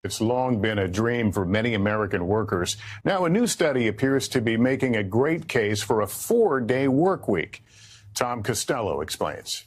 It's long been a dream for many American workers. Now, a new study appears to be making a great case for a 4-day work week. Tom Costello explains.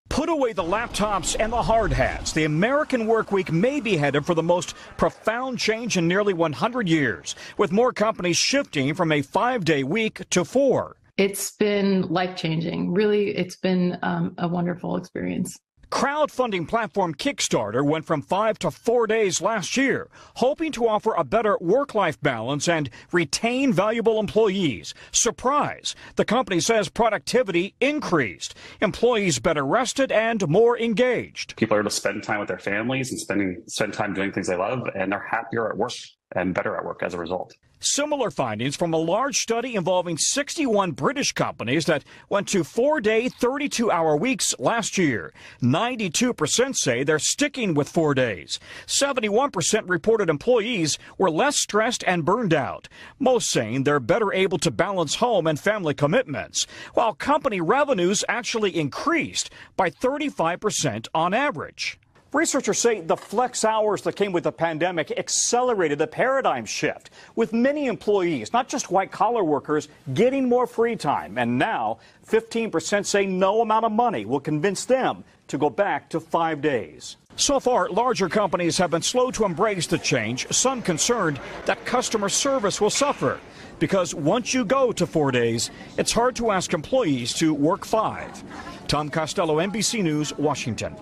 Put away the laptops and the hard hats. The American work week may be headed for the most profound change in nearly 100 years, with more companies shifting from a 5-day week to 4. It's been life-changing. Really, it's been a wonderful experience. Crowdfunding platform Kickstarter went from 5 to 4 days last year, hoping to offer a better work-life balance and retain valuable employees. Surprise! The company says productivity increased, employees better rested and more engaged. People are able to spend time with their families and spend time doing things they love, and they're happier at work and better at work as a result. Similar findings from a large study involving 61 British companies that went to 4-day, 32-hour weeks last year. 92% say they're sticking with 4 days. 71% reported employees were less stressed and burned out, most saying they're better able to balance home and family commitments, while company revenues actually increased by 35% on average. Researchers say the flex hours that came with the pandemic accelerated the paradigm shift, with many employees, not just white-collar workers, getting more free time. And now, 15% say no amount of money will convince them to go back to 5 days. So far, larger companies have been slow to embrace the change, some concerned that customer service will suffer. Because once you go to 4 days, it's hard to ask employees to work 5. Tom Costello, NBC News, Washington.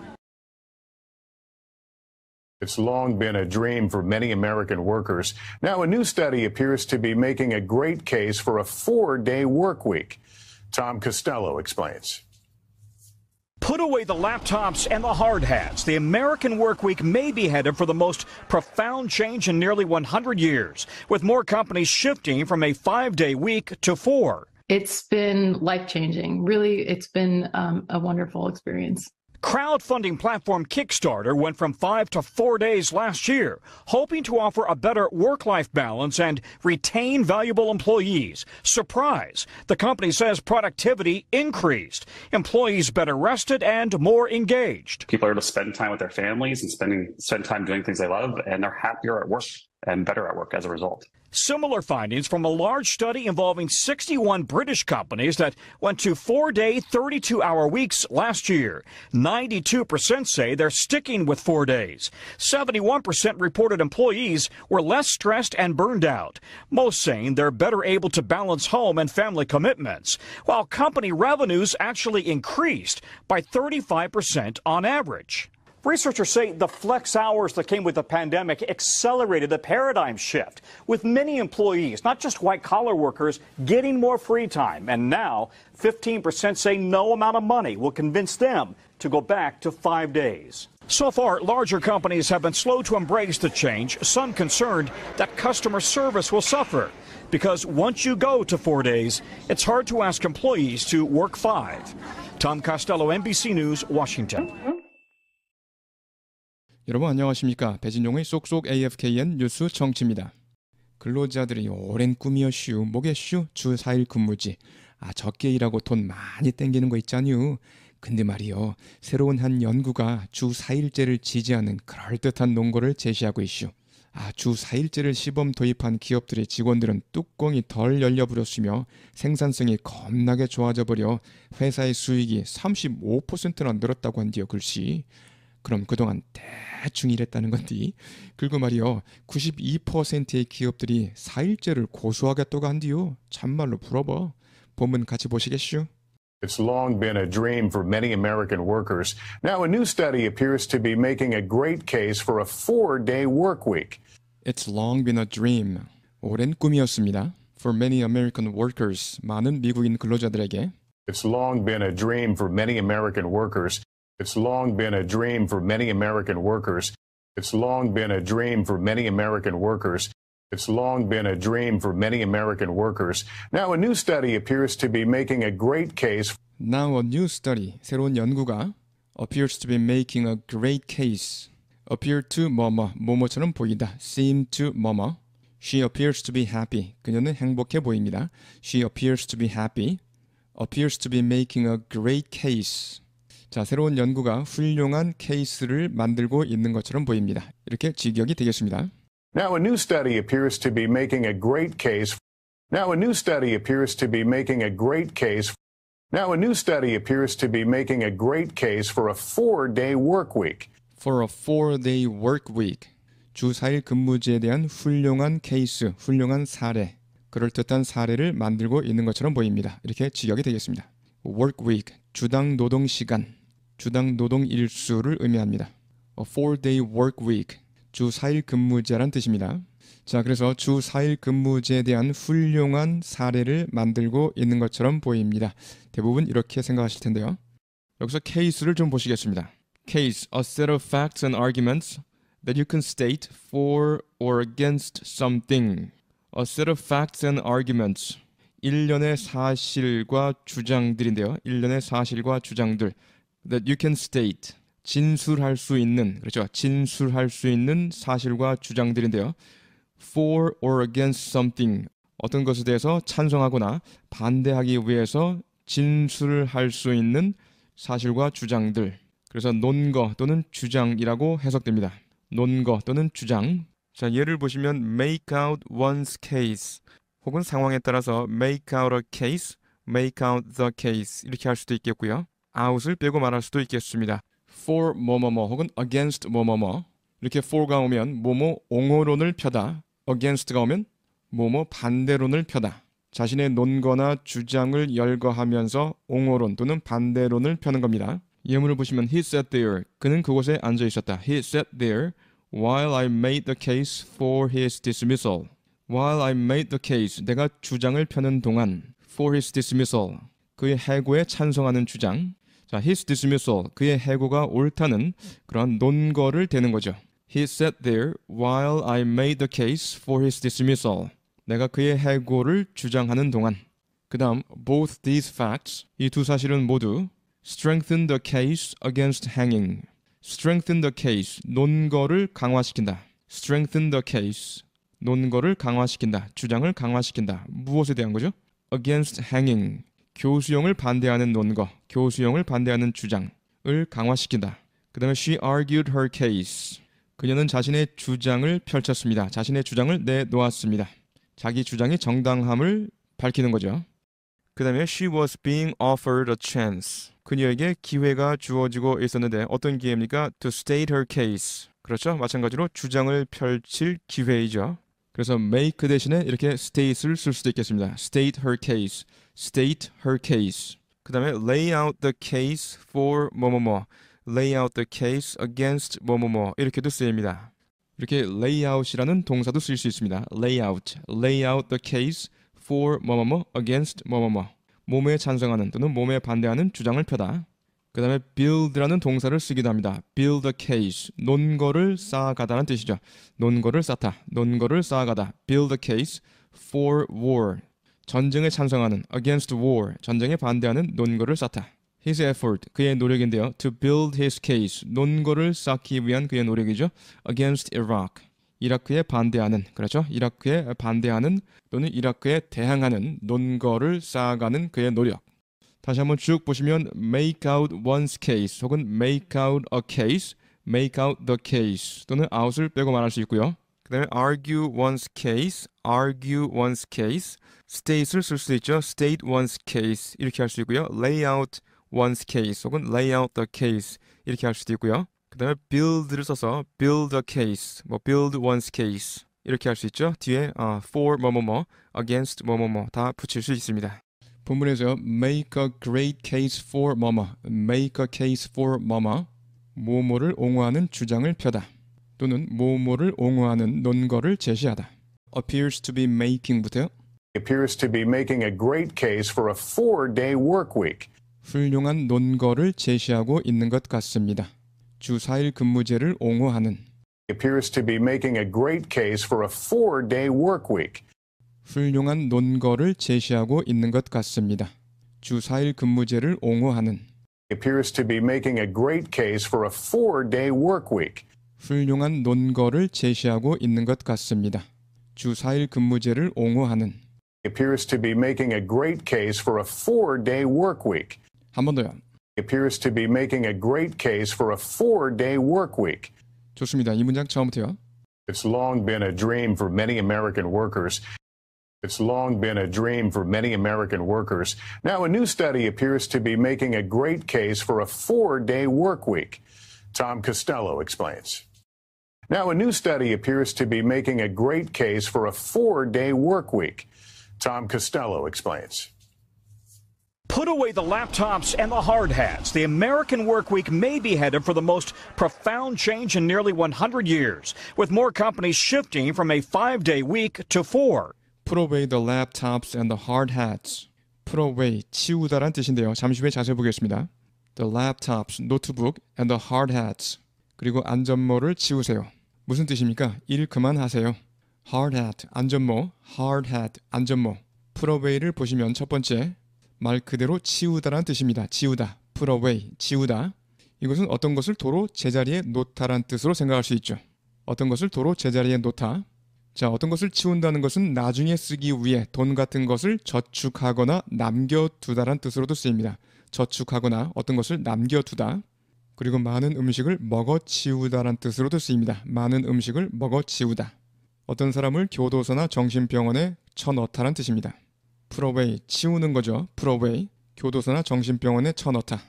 It's long been a dream for many American workers. Now, a new study appears to be making a great case for a 4-day work week. Tom Costello explains. Put away the laptops and the hard hats. The American work week may be headed for the most profound change in nearly 100 years, with more companies shifting from a 5-day week to 4. It's been life-changing. Really, it's been a wonderful experience. Crowdfunding platform Kickstarter went from 5 to 4 days last year, hoping to offer a better work-life balance and retain valuable employees. Surprise! The company says productivity increased, employees better rested and more engaged. People are able to spend time with their families and spend time doing things they love, and they're happier at work and better at work as a result. Similar findings from a large study involving 61 British companies that went to 4-day, 32-hour weeks last year. 92% say they're sticking with 4 days. 71% reported employees were less stressed and burned out, most saying they're better able to balance home and family commitments, while company revenues actually increased by 35% on average. Researchers say the flex hours that came with the pandemic accelerated the paradigm shift, with many employees, not just white-collar workers, getting more free time. And now, 15% say no amount of money will convince them to go back to 5 days. So far, larger companies have been slow to embrace the change, some concerned that customer service will suffer. Because once you go to 4 days, it's hard to ask employees to work 5. Tom Costello, NBC News, Washington. 여러분 안녕하십니까. 배진용의 쏙쏙 AFKN 뉴스 청취입니다. 근로자들이 오랜 꿈이었슈, 뭐겠슈, 주 4일 근무지. 적게 일하고 돈 많이 땡기는 거 있잖유. 근데 말이요, 새로운 한 연구가 주 4일제를 지지하는 그럴듯한 논거를 제시하고 있슈. 주 4일제를 시범 도입한 기업들의 직원들은 뚜껑이 덜 열려버렸으며 생산성이 겁나게 좋아져 버려 회사의 수익이 35%나 늘었다고 한디요, 글씨. 그럼 그동안 대충 일했다는 건디. 그리고 말이요, 92%의 기업들이 4일제를 고수하겠다고 한디요. 참말로 부러워. 본문 같이 보시겠슈? It's long been a dream for many American workers. Now, a new study appears to be making a great case for a 4-day work week. It's long been a dream. 오랜 꿈이었습니다. For many American workers. 많은 미국인 근로자들에게. It's long been a dream for many American workers. It's long been a dream for many American workers. It's long been a dream for many American workers. It's long been a dream for many American workers. Now, a new study appears to be making a great case. Now, a new study, 새로운 연구가 appears to be making a great case. appear to 뭐뭐처럼 보이다. seem to 뭐뭐. She appears to be happy. 그녀는 행복해 보입니다. She appears to be happy. appears to be making a great case. 자, 새로운 연구가 훌륭한 케이스를 만들고 있는 것처럼 보입니다. 이렇게 직역이 되겠습니다. Now a new study appears to be making a great case. Now a new study appears to be making a great case. Now a new study appears to be making a great case for a 4-day work week. For a 4-day work week. 주 4일 근무제에 대한 훌륭한 케이스, 훌륭한 사례, 그럴듯한 사례를 만들고 있는 것처럼 보입니다. 이렇게 직역이 되겠습니다. work week, 주당 노동 시간, 주당 노동 일수를 의미합니다. A 4-day work week, 주 4일 근무제란 뜻입니다. 자, 그래서 주 4일 근무제에 대한 훌륭한 사례를 만들고 있는 것처럼 보입니다. 대부분 이렇게 생각하실 텐데요. 여기서 케이스를 좀 보시겠습니다. Case, a set of facts and arguments that you can state for or against something. A set of facts and arguments. 일련의 사실과 주장들인데요. 일련의 사실과 주장들. That you can state. 진술할 수 있는, 그렇죠. 진술할 수 있는 사실과 주장들인데요. For or against something. 어떤 것에 대해서 찬성하거나 반대하기 위해서 진술할 수 있는 사실과 주장들. 그래서 논거 또는 주장이라고 해석됩니다. 논거 또는 주장. 자, 예를 보시면 make out one's case 혹은 상황에 따라서 make out a case, make out the case 이렇게 할 수도 있겠고요. out을 빼고 말할 수도 있겠습니다. for 뭐뭐뭐 혹은 against 뭐뭐뭐 이렇게 for가 오면 뭐뭐 옹호론을 펴다, against가 오면 뭐뭐 반대론을 펴다. 자신의 논거나 주장을 열거하면서 옹호론 또는 반대론을 펴는 겁니다. 예문을 보시면 he sat there. 그는 그곳에 앉아 있었다. He sat there while I made the case for his dismissal. While I made the case. 내가 주장을 펴는 동안 for his dismissal. 그의 해고에 찬성하는 주장. 자, his dismissal. 그의 해고가 옳다는 그런 논거를 대는 거죠. He sat there while I made the case for his dismissal. 내가 그의 해고를 주장하는 동안. 그 다음 both these facts. 이 두 사실은 모두 strengthen the case against hanging. strengthen the case. 논거를 강화시킨다. strengthen the case. 논거를 강화시킨다. 주장을 강화시킨다. 무엇에 대한 거죠? against hanging. 교수형을 반대하는 논거, 교수형을 반대하는 주장을 강화시킨다. 그 다음에 she argued her case. 그녀는 자신의 주장을 펼쳤습니다. 자신의 주장을 내놓았습니다. 자기 주장의 정당함을 밝히는 거죠. 그 다음에 she was being offered a chance. 그녀에게 기회가 주어지고 있었는데 어떤 기회입니까? To state her case. 그렇죠? 마찬가지로 주장을 펼칠 기회이죠. 그래서 make 대신에 이렇게 state를 쓸 수도 있겠습니다. state her case. state her case. 그 다음에 lay out the case for 뭐뭐뭐. lay out the case against 뭐뭐뭐. 이렇게도 쓰입니다. 이렇게 lay out이라는 동사도 쓸 수 있습니다. lay out. lay out the case for 뭐뭐뭐 against 뭐뭐뭐. 몸에 찬성하는 또는 몸에 반대하는 주장을 펴다. 그 다음에 build라는 동사를 쓰기도 합니다. build a case. 논거를 쌓아가다는 뜻이죠. 논거를 쌓다. 논거를 쌓아가다. build a case for war. 전쟁에 찬성하는 against war. 전쟁에 반대하는 논거를 쌓다. his effort. 그의 노력인데요. to build his case. 논거를 쌓기 위한 그의 노력이죠. against Iraq. 이라크에 반대하는, 그렇죠? 이라크에 반대하는 또는 이라크에 대항하는 논거를 쌓아가는 그의 노력. 다시 한번 쭉 보시면 make out one's case 혹은 make out a case, make out the case 또는 out을 빼고 말할 수 있고요. 그 다음에 argue one's case, argue one's case, state를 쓸 수도 있죠. state one's case 이렇게 할 수 있고요. lay out one's case 혹은 lay out the case 이렇게 할 수도 있고요. 그 다음에 build를 써서 build a case, 뭐 build one's case 이렇게 할 수 있죠. 뒤에 for 뭐뭐뭐, against 뭐뭐뭐 다 붙일 수 있습니다. 본문에서 make a great case for 뭐뭐, make a case for 뭐뭐, 뭐뭐를 옹호하는 주장을 펴다 또는 뭐뭐를 옹호하는 논거를 제시하다. appears to be making부터요. Appears to be making a great case for a 4-day work week. 훌륭한 논거를 제시하고 있는 것 같습니다. 주 4일 근무제를 옹호하는. Appears to be making a great case for a 4-day work week. 훌륭한 논거를 제시하고 있는 것 같습니다. 주 4일 근무제를 옹호하는. Appears to be making a great case for a 4-day work week. 훌륭한 논거를 제시하고 있는 것 같습니다. 주 4일 근무제를 옹호하는. Appears to be making a great case for a 4-day work week. 한 번 더요. appears to be making a great case for a 4-day work week. 좋습니다. 이 문장 처음부터요. It's long been a dream for many American workers. It's long been a dream for many American workers. Now, a new study appears to be making a great case for a 4-day work week. Tom Costello explains. Now, a new study appears to be making a great case for a 4-day work week. Tom Costello explains. Put away the laptops and the hard hats. The American work week may be headed for the most profound change in nearly 100 years, with more companies shifting from a 5-day week to 4. Put away the laptops and the hard hats. Put away, 치우다란 뜻인데요. 잠시 후에 자세히 보겠습니다. The laptops, 노트북, and the hard hats. 그리고 안전모를 치우세요. 무슨 뜻입니까? 일 그만하세요. Hard hat, 안전모, hard hat, 안전모. Put away를 보시면 첫 번째, 말 그대로 치우다란 뜻입니다. 치우다, put away, 치우다. 이것은 어떤 것을 도로 제자리에 놓다란 뜻으로 생각할 수 있죠. 어떤 것을 도로 제자리에 놓다. 자, 어떤 것을 치운다는 것은 나중에 쓰기 위해 돈 같은 것을 저축하거나 남겨두다란 뜻으로도 쓰입니다. 저축하거나 어떤 것을 남겨두다. 그리고 많은 음식을 먹어치우다란 뜻으로도 쓰입니다. 많은 음식을 먹어치우다. 어떤 사람을 교도소나 정신병원에 쳐넣다란 뜻입니다. put away, 치우는 거죠. put away, 교도소나 정신병원에 쳐넣다.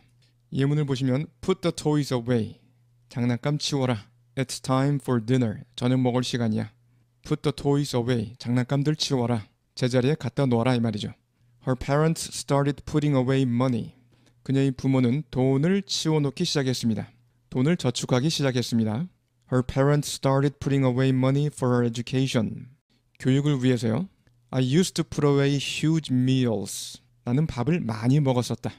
예문을 보시면 put the toys away, 장난감 치워라. It's time for dinner, 저녁 먹을 시간이야. Put the toys away, 장난감들 치워라. 제자리에 갖다 놓아라 이 말이죠. Her parents started putting away money. 그녀의 부모는 돈을 치워놓기 시작했습니다. 돈을 저축하기 시작했습니다. Her parents started putting away money for her education. 교육을 위해서요. I used to put away huge meals. 나는 밥을 많이 먹었었다.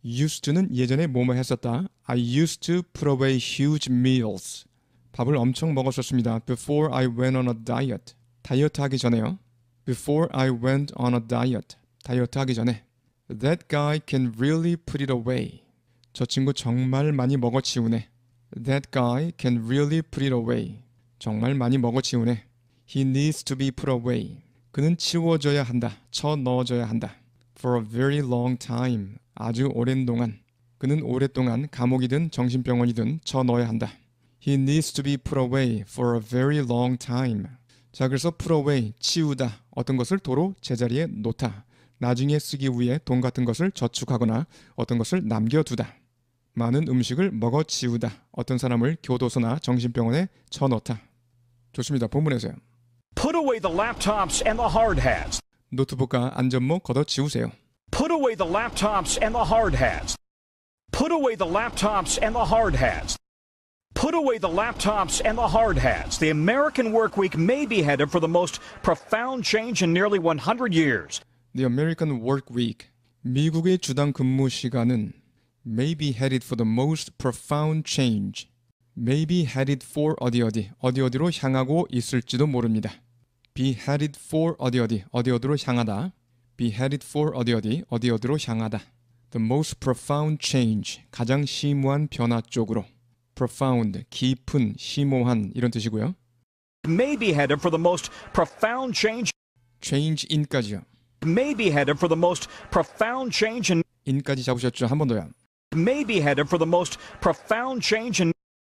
used to는 예전에 뭐뭐 했었다. I used to put away huge meals. 밥을 엄청 먹었었습니다. Before I went on a diet. 다이어트 하기 전에요. Before I went on a diet. 다이어트 하기 전에. That guy can really put it away. 저 친구 정말 많이 먹어치우네. That guy can really put it away. 정말 많이 먹어치우네. He needs to be put away. 그는 치워져야 한다. 쳐넣어져야 한다. For a very long time. 아주 오랜 동안. 그는 오랫동안 감옥이든 정신병원이든 쳐넣어야 한다. He needs to be put away for a very long time. 자, 그래서 put away, 치우다, 어떤 것을 도로 제자리에 놓다. 나중에 쓰기 위해 돈 같은 것을 저축하거나 어떤 것을 남겨두다. 많은 음식을 먹어치우다. 어떤 사람을 교도소나 정신병원에 쳐넣다. 좋습니다. 본문에서요. Put away the laptops and the hard hats. 노트북과 안전모 걷어치우세요. Put away the laptops and the hard hats. Put away the laptops and the hard hats. Put away the laptops and the hard hats. The American work week may be headed for the most profound change in nearly 100 years. The American work week. 미국의 주당 근무 시간은 may be headed for the most profound change. may be headed for 어디어디로 향하고 있을지도 모릅니다. be headed for 어디어디로 향하다. be headed for 어디어디로 향하다. The most profound change. 가장 심오한 변화 쪽으로. profound, 깊은, 심오한 이런 뜻이고요. May be headed for the most profound change. change in까지요. May be headed for the most profound change in. in까지 잡으셨죠? 한 번 더요. May be headed for the most profound change in.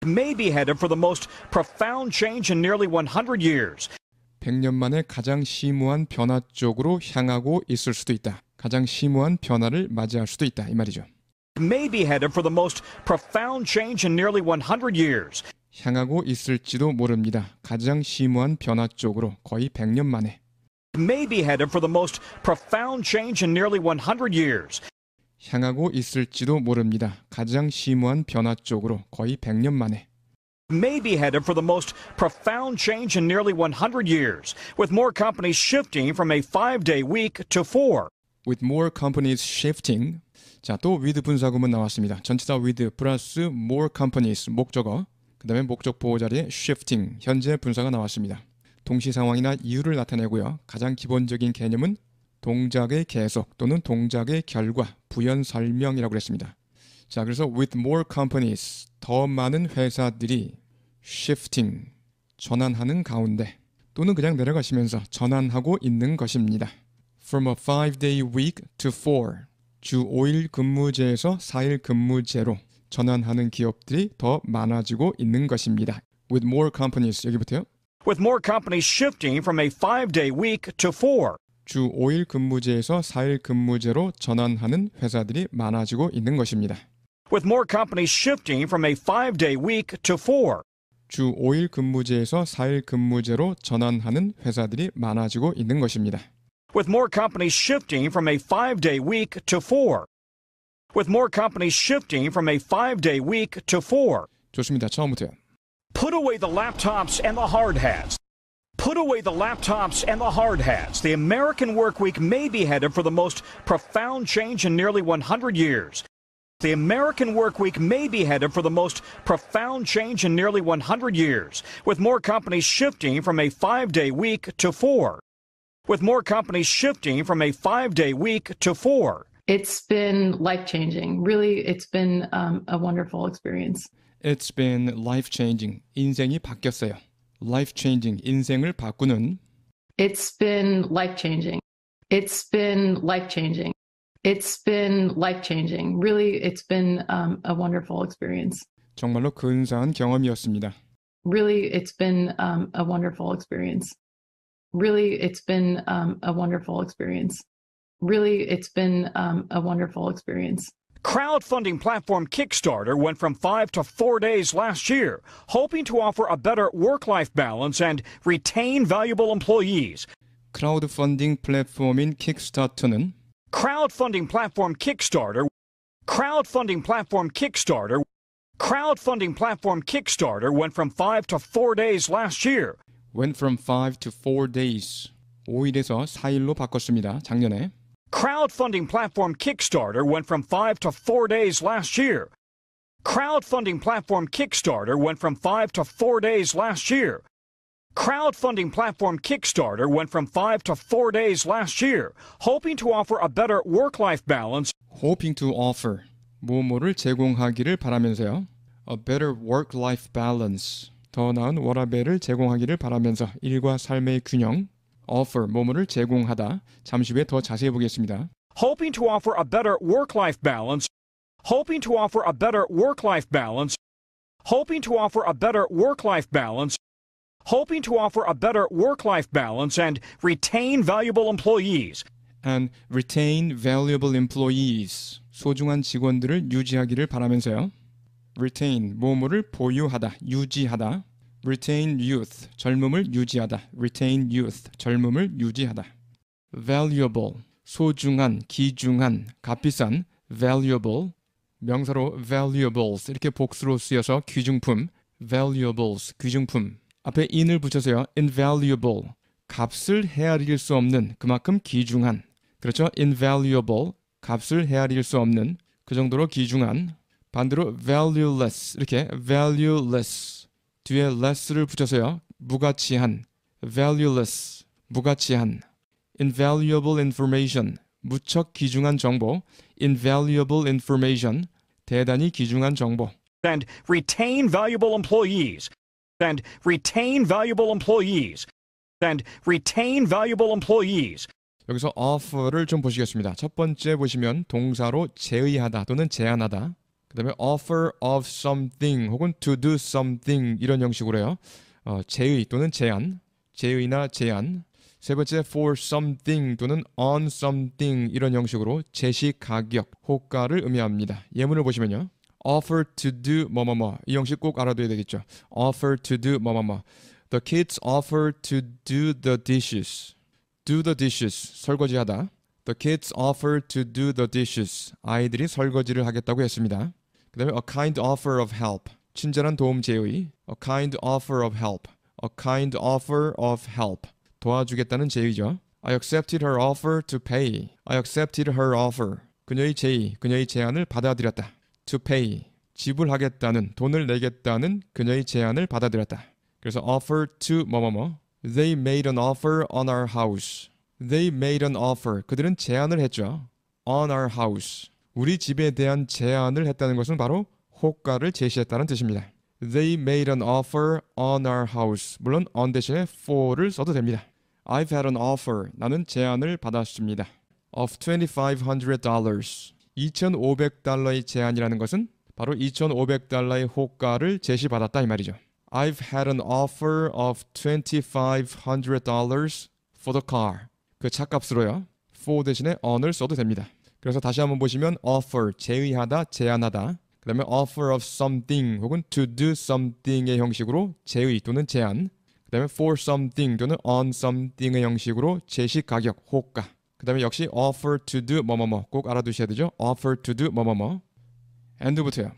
May be headed for the most profound change in nearly 100 years. 100년 만에 가장 심오한 변화 쪽으로 향하고 있을 수도 있다. 가장 심오한 변화를 맞이할 수도 있다. 이 말이죠. May be headed for the most profound change in nearly 100 years. 향하고 있을지도 모릅니다. 가장 심오한 변화 쪽으로 거의 100년 만에. May be headed for the most profound change in nearly 100 years. 향하고 있을지도 모릅니다. 가장 심오한 변화 쪽으로 거의 100년 만에. May be headed for the most profound change in nearly 100 years, with more companies shifting from a 5-day week to 4. With more companies shifting. 자, 또 with 분사구문 나왔습니다. 전치사 with 플러스 more companies 목적어. 그 다음에 목적 보호 자리에 shifting 현재 분사가 나왔습니다. 동시 상황이나 이유를 나타내고요. 가장 기본적인 개념은 동작의 계속 또는 동작의 결과, 부연 설명이라고 했습니다. 자, 그래서 with more companies, 더 많은 회사들이 shifting, 전환하는 가운데 또는 그냥 내려가시면서 전환하고 있는 것입니다. From a 5-day week to 4. 주 5일 근무제에서 4일 근무제로 전환하는 기업들이 더 많아지고 있는 것입니다. With more companies, 여기부터요. With more companies shifting from a 5-day week to 4. 주 5일 근무제에서 4일 근무제로 전환하는 회사들이 많아지고 있는 것입니다. With more companies shifting from a 5-day week to 4. 주 5일 근무제에서 4일 근무제로 전환하는 회사들이 많아지고 있는 것입니다. With more companies shifting from a 5-day week to 4. With more companies shifting from a 5-day week to 4. 좋습니다. 처음부터요. Put away the laptops and the hard hats. Put away the laptops and the hard hats. The American work week may be headed for the most profound change in nearly 100 years. The American work week may be headed for the most profound change in nearly 100 years, with more companies shifting from a 5-day week to 4. With more companies shifting from a 5-day week to 4. It's been life-changing. Really, it's been a wonderful experience. It's been life-changing. 인생이 바뀌었어요. Life-changing. 인생을 바꾸는. It's been life-changing. It's been life-changing. It's been life-changing. Really, it's been a wonderful experience. 정말로 근사한 경험이었습니다. Really, it's been a wonderful experience. Really, it's been a wonderful experience. Really, it's been a wonderful experience. Crowdfunding platform Kickstarter went from 5 to 4 days last year, hoping to offer a better work-life balance and retain valuable employees. 크라우드펀딩 플랫폼인 킥스타터는 Crowdfunding platform Kickstarter went from 5 to 4 days last year. went from 5 to 4 days. 5일에서 4일로 바꿨습니다. 작년에. Crowdfunding platform Kickstarter went from 5 to 4 days last year. Crowdfunding platform Kickstarter went from 5 to 4 days last year. Crowdfunding platform Kickstarter went from 5 to 4 days last year, hoping to offer a better work-life balance. hoping to offer. 뭐뭐를 제공하기를 바라면서요. a better work-life balance. 더 나은 워라밸을 제공하기를 바라면서 일과 삶의 균형. offer. 뭐뭐를 제공하다. 잠시 후에 더 자세히 보겠습니다. Hoping to offer a better work-life balance. Hoping to offer a better work-life balance. Hoping to offer a better work-life balance. Hoping to offer a better work-life balance and retain valuable employees. and retain valuable employees. 소중한 직원들을 유지하기를 바라면서요. retain. 뭐뭐를 보유하다. 유지하다. retain youth. 젊음을 유지하다. retain youth. 젊음을 유지하다. valuable. 소중한, 귀중한, 값비싼. valuable. 명사로 valuables 이렇게 복수로 쓰여서 귀중품. valuables. 귀중품. 앞에 in을 붙여서요. invaluable. 값을 헤아릴 수 없는, 그만큼 귀중한. 그렇죠? invaluable. 값을 헤아릴 수 없는, 그 정도로 귀중한. 반대로 valueless. 이렇게 valueless. 뒤에 less를 붙여서요. 무가치한. valueless. 무가치한. invaluable information. 무척 귀중한 정보. invaluable information. 대단히 귀중한 정보. And retain valuable employees. And retain valuable employees. And retain valuable employees. 여기서 offer를 좀 보시겠습니다. 첫 번째 보시면 동사로 제의하다 또는 제안하다. 그 다음에 offer of something 혹은 to do something 이런 형식으로요. 제의 또는 제안, 제의나 제안. 세 번째 for something 또는 on something 이런 형식으로 제시 가격, 호가를 의미합니다. 예문을 보시면요. offer to do 뭐뭐뭐 이 형식 꼭 알아둬야 되겠죠. offer to do 뭐뭐뭐. The kids offer to do the dishes. do the dishes. 설거지하다. The kids offer to do the dishes. 아이들이 설거지를 하겠다고 했습니다. 그 다음에 a kind offer of help. 친절한 도움 제의. a kind offer of help. a kind offer of help. 도와주겠다는 제의죠. I accepted her offer to pay. I accepted her offer. 그녀의 제의, 그녀의 제안을 받아들였다. to pay. 지불하겠다는, 돈을 내겠다는 그녀의 제안을 받아들였다. 그래서 offer to 뭐뭐뭐. They made an offer on our house. They made an offer. 그들은 제안을 했죠. on our house. 우리 집에 대한 제안을 했다는 것은 바로 호가를 제시했다는 뜻입니다. They made an offer on our house. 물론 on 대신에 for를 써도 됩니다. I've had an offer. 나는 제안을 받았습니다. of $2,500. $2,500의 제안이라는 것은 바로 $2,500의 호가를 제시받았다 이 말이죠. I've had an offer of $2,500 for the car. 그 차값으로요. for 대신에 on을 써도 됩니다. 그래서 다시 한번 보시면 offer, 제의하다, 제안하다. 그 다음에 offer of something 혹은 to do something의 형식으로 제의 또는 제안. 그 다음에 for something 또는 on something의 형식으로 제시 가격, 호가. 그 다음에 역시 offer to do 뭐뭐뭐 꼭 알아두셔야 되죠. offer to do 뭐뭐뭐. and부터요.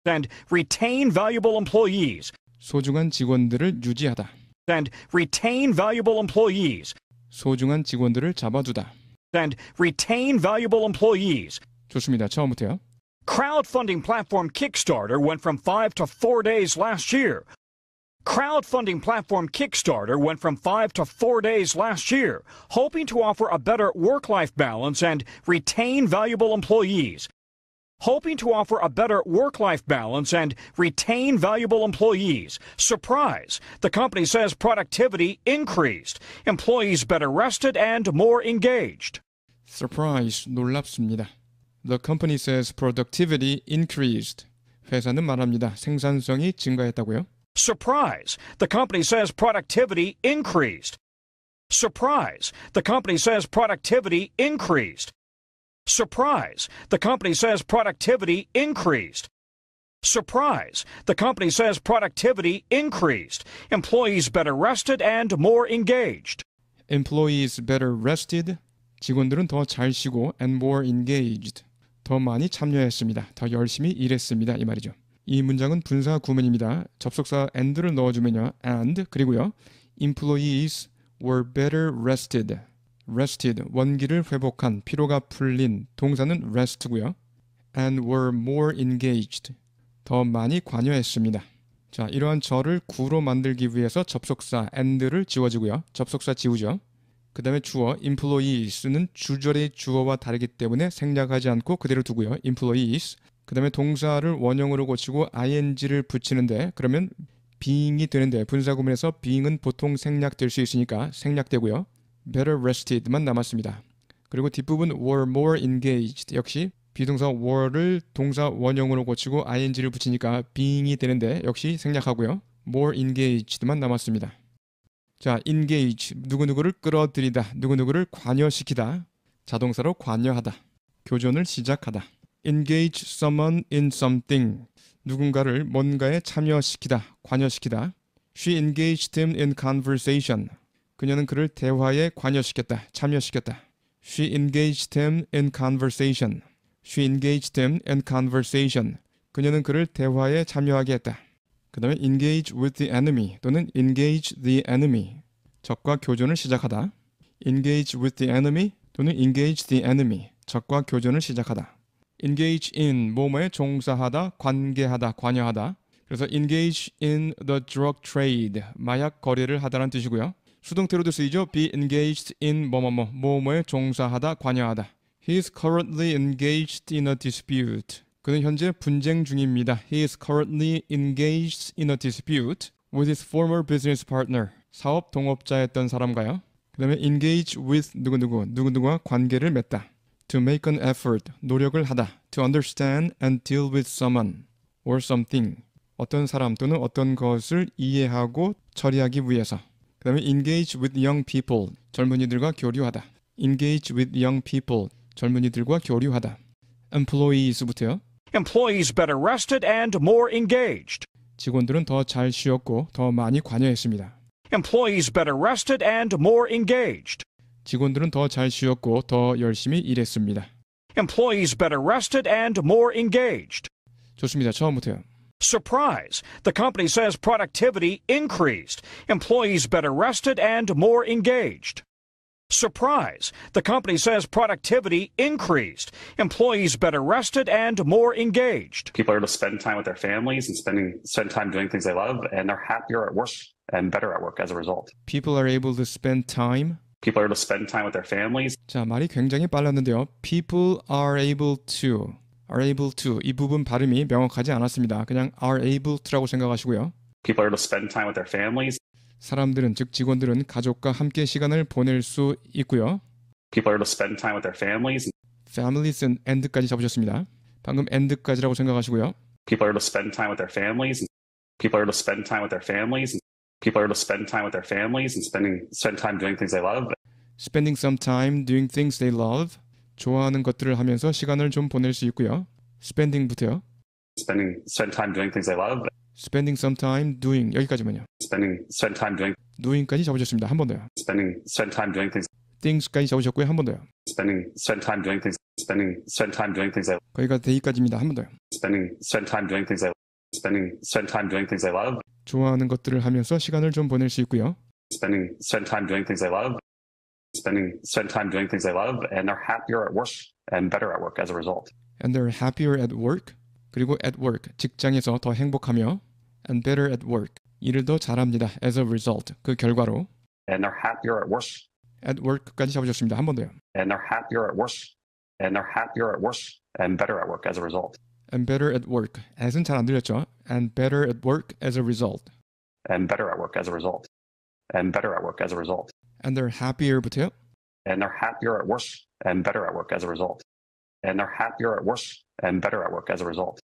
And retain valuable employees. 소중한 직원들을 유지하다. And retain valuable employees. 소중한 직원들을 잡아두다. And retain valuable employees. 좋습니다. 처음부터요. Crowdfunding platform Kickstarter went from 5 to 4 days last year. Crowdfunding platform Kickstarter went from 5 to 4 days last year, hoping to offer a better work-life balance and retain valuable employees. Hoping to offer a better work-life balance and retain valuable employees. Surprise! The company says productivity increased. Employees better rested and more engaged. Surprise, 놀랍습니다. The company says productivity increased. 회사는 말합니다. 생산성이 증가했다고요? Surprise! The company says productivity increased. Surprise! The company says productivity increased. Surprise! The company says productivity increased. Surprise! The company says productivity increased. Employees better rested and more engaged. Employees better rested. 직원들은 더 잘 쉬고 and more engaged. 더 많이 참여했습니다. 더 열심히 일했습니다. 이 말이죠. 이 문장은 분사 구문입니다. 접속사 and를 넣어주면요. and 그리고요. Employees were better rested. rested, 원기를 회복한, 피로가 풀린, 동사는 rest고요. and were more engaged, 더 많이 관여했습니다. 자, 이러한 절을 구로 만들기 위해서 접속사 and를 지워주고요. 접속사 지우죠. 그 다음에 주어 employees는 주절의 주어와 다르기 때문에 생략하지 않고 그대로 두고요. employees. 그 다음에 동사를 원형으로 고치고 ing를 붙이는데 그러면 being이 되는데 분사구문에서 being은 보통 생략될 수 있으니까 생략되고요. better rested만 남았습니다. 그리고 뒷부분 were more engaged 역시 비동사 were를 동사 원형으로 고치고 ing를 붙이니까 being이 되는데 역시 생략하고요. more engaged만 남았습니다. 자, engage, 누구누구를 끌어들이다, 누구누구를 관여시키다, 자동사로 관여하다, 교전을 시작하다. engage someone in something, 누군가를 뭔가에 참여시키다, 관여시키다. She engaged him in conversation, 그녀는 그를 대화에 관여시켰다, 참여시켰다. She engaged him in conversation. She engaged him in conversation. 그녀는 그를 대화에 참여하게 했다. 그 다음에 engage with the enemy 또는 engage the enemy. 적과 교전을 시작하다. engage with the enemy 또는 engage the enemy. 적과 교전을 시작하다. engage in, 뭐뭐에 종사하다, 관계하다, 관여하다. 그래서 engage in the drug trade, 마약 거래를 하다라는 뜻이고요. 수동태로도 쓰이죠. be engaged in 뭐뭐뭐, 뭐뭐에 종사하다, 관여하다. He is currently engaged in a dispute. 그는 현재 분쟁 중입니다. He is currently engaged in a dispute with his former business partner. 사업 동업자였던 사람과요. 그 다음에 engage with 누구누구와 관계를 맺다. To make an effort, 노력을 하다. To understand and deal with someone or something. 어떤 사람 또는 어떤 것을 이해하고 처리하기 위해서. 그 다음에 engage with young people, 젊은이들과 교류하다. engage with young people, 젊은이들과 교류하다. employees부터요. Employees better rested and more engaged. 직원들은 더 잘 쉬었고 더 많이 관여했습니다. Employees better rested and more engaged. 직원들은 더 잘 쉬었고 더 열심히 일했습니다. Employees better rested and more engaged. 좋습니다. 처음부터요. Surprise! The company says productivity increased. Employees better rested and more engaged. Surprise! The company says productivity increased. Employees better rested and more engaged. People are able to spend time with their families and spend time doing things they love, and they're happier at work and better at work as a result. People are able to spend time. People are able to spend time with their families. 자, 말이 굉장히 빨랐는데요. People are able to 이 부분 발음이 명확하지 않았습니다. 그냥 are able to라고 생각하시고요. People are able to spend time with their families. 사람들은 즉 직원들은 가족과 함께 시간을 보낼 수 있고요. People are able to spend time with their families. families는 and까지 잡으셨습니다. 방금 and까지라고 생각하시고요. People are able to spend time with their families. People are able to spend time with their families. People are able to spend time with their families and spend time doing things they love. spending some time doing things they love. 좋아하는 것들을 하면서 시간을 좀 보낼 수 있고요. spending부터요. Spend time doing things they love. spending some time doing 여기까지만요. Spend time doing까지 잡으셨습니다. 한 번 더요. spend time doing things. things까지 잡으셨고요. 한 번 더요. spend time doing things. spend time doing things they 거기가 they까지입니다. 한 번 더요. spend time doing things they spend time doing things they love. 좋아하는 것들을 하면서 시간을 좀 보낼 수 있고요. spend time doing things they love. spend time doing things they love, and they're happier at work and better at work as a result. and they're happier at work. 그리고 at work, 직장에서 더 행복하며 and better at work, 일을 더 잘합니다. as a result, 그 결과로 And they're happier at work. at work까지 잡으셨습니다. 한 번 더요. And they're happier at work. And they're happier at work and better at work as a result. and better at work, as은 잘 안 들렸죠? and better at work as a result. And better at work as a result. And better at work as a result. and they're happier부터요. And they're happier at work and better at work as a result. And they're happier at work and better at work as a result.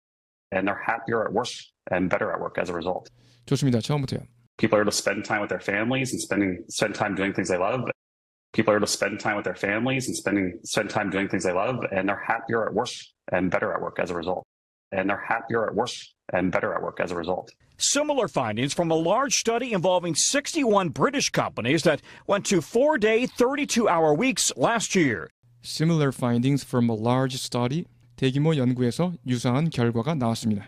And they're happier at work and better at work as a result. 좋습니다. 처음부터요. People are able to spend time with their families and spend time doing things they love. People are able to spend time with their families and spend time doing things they love, and they're happier at work and better at work as a result. And they're happier at work and better at work as a result. Similar findings from a large study involving 61 British companies that went to 4-day, 32-hour weeks last year. Similar findings from a large study, 대규모 연구에서 유사한 결과가 나왔습니다.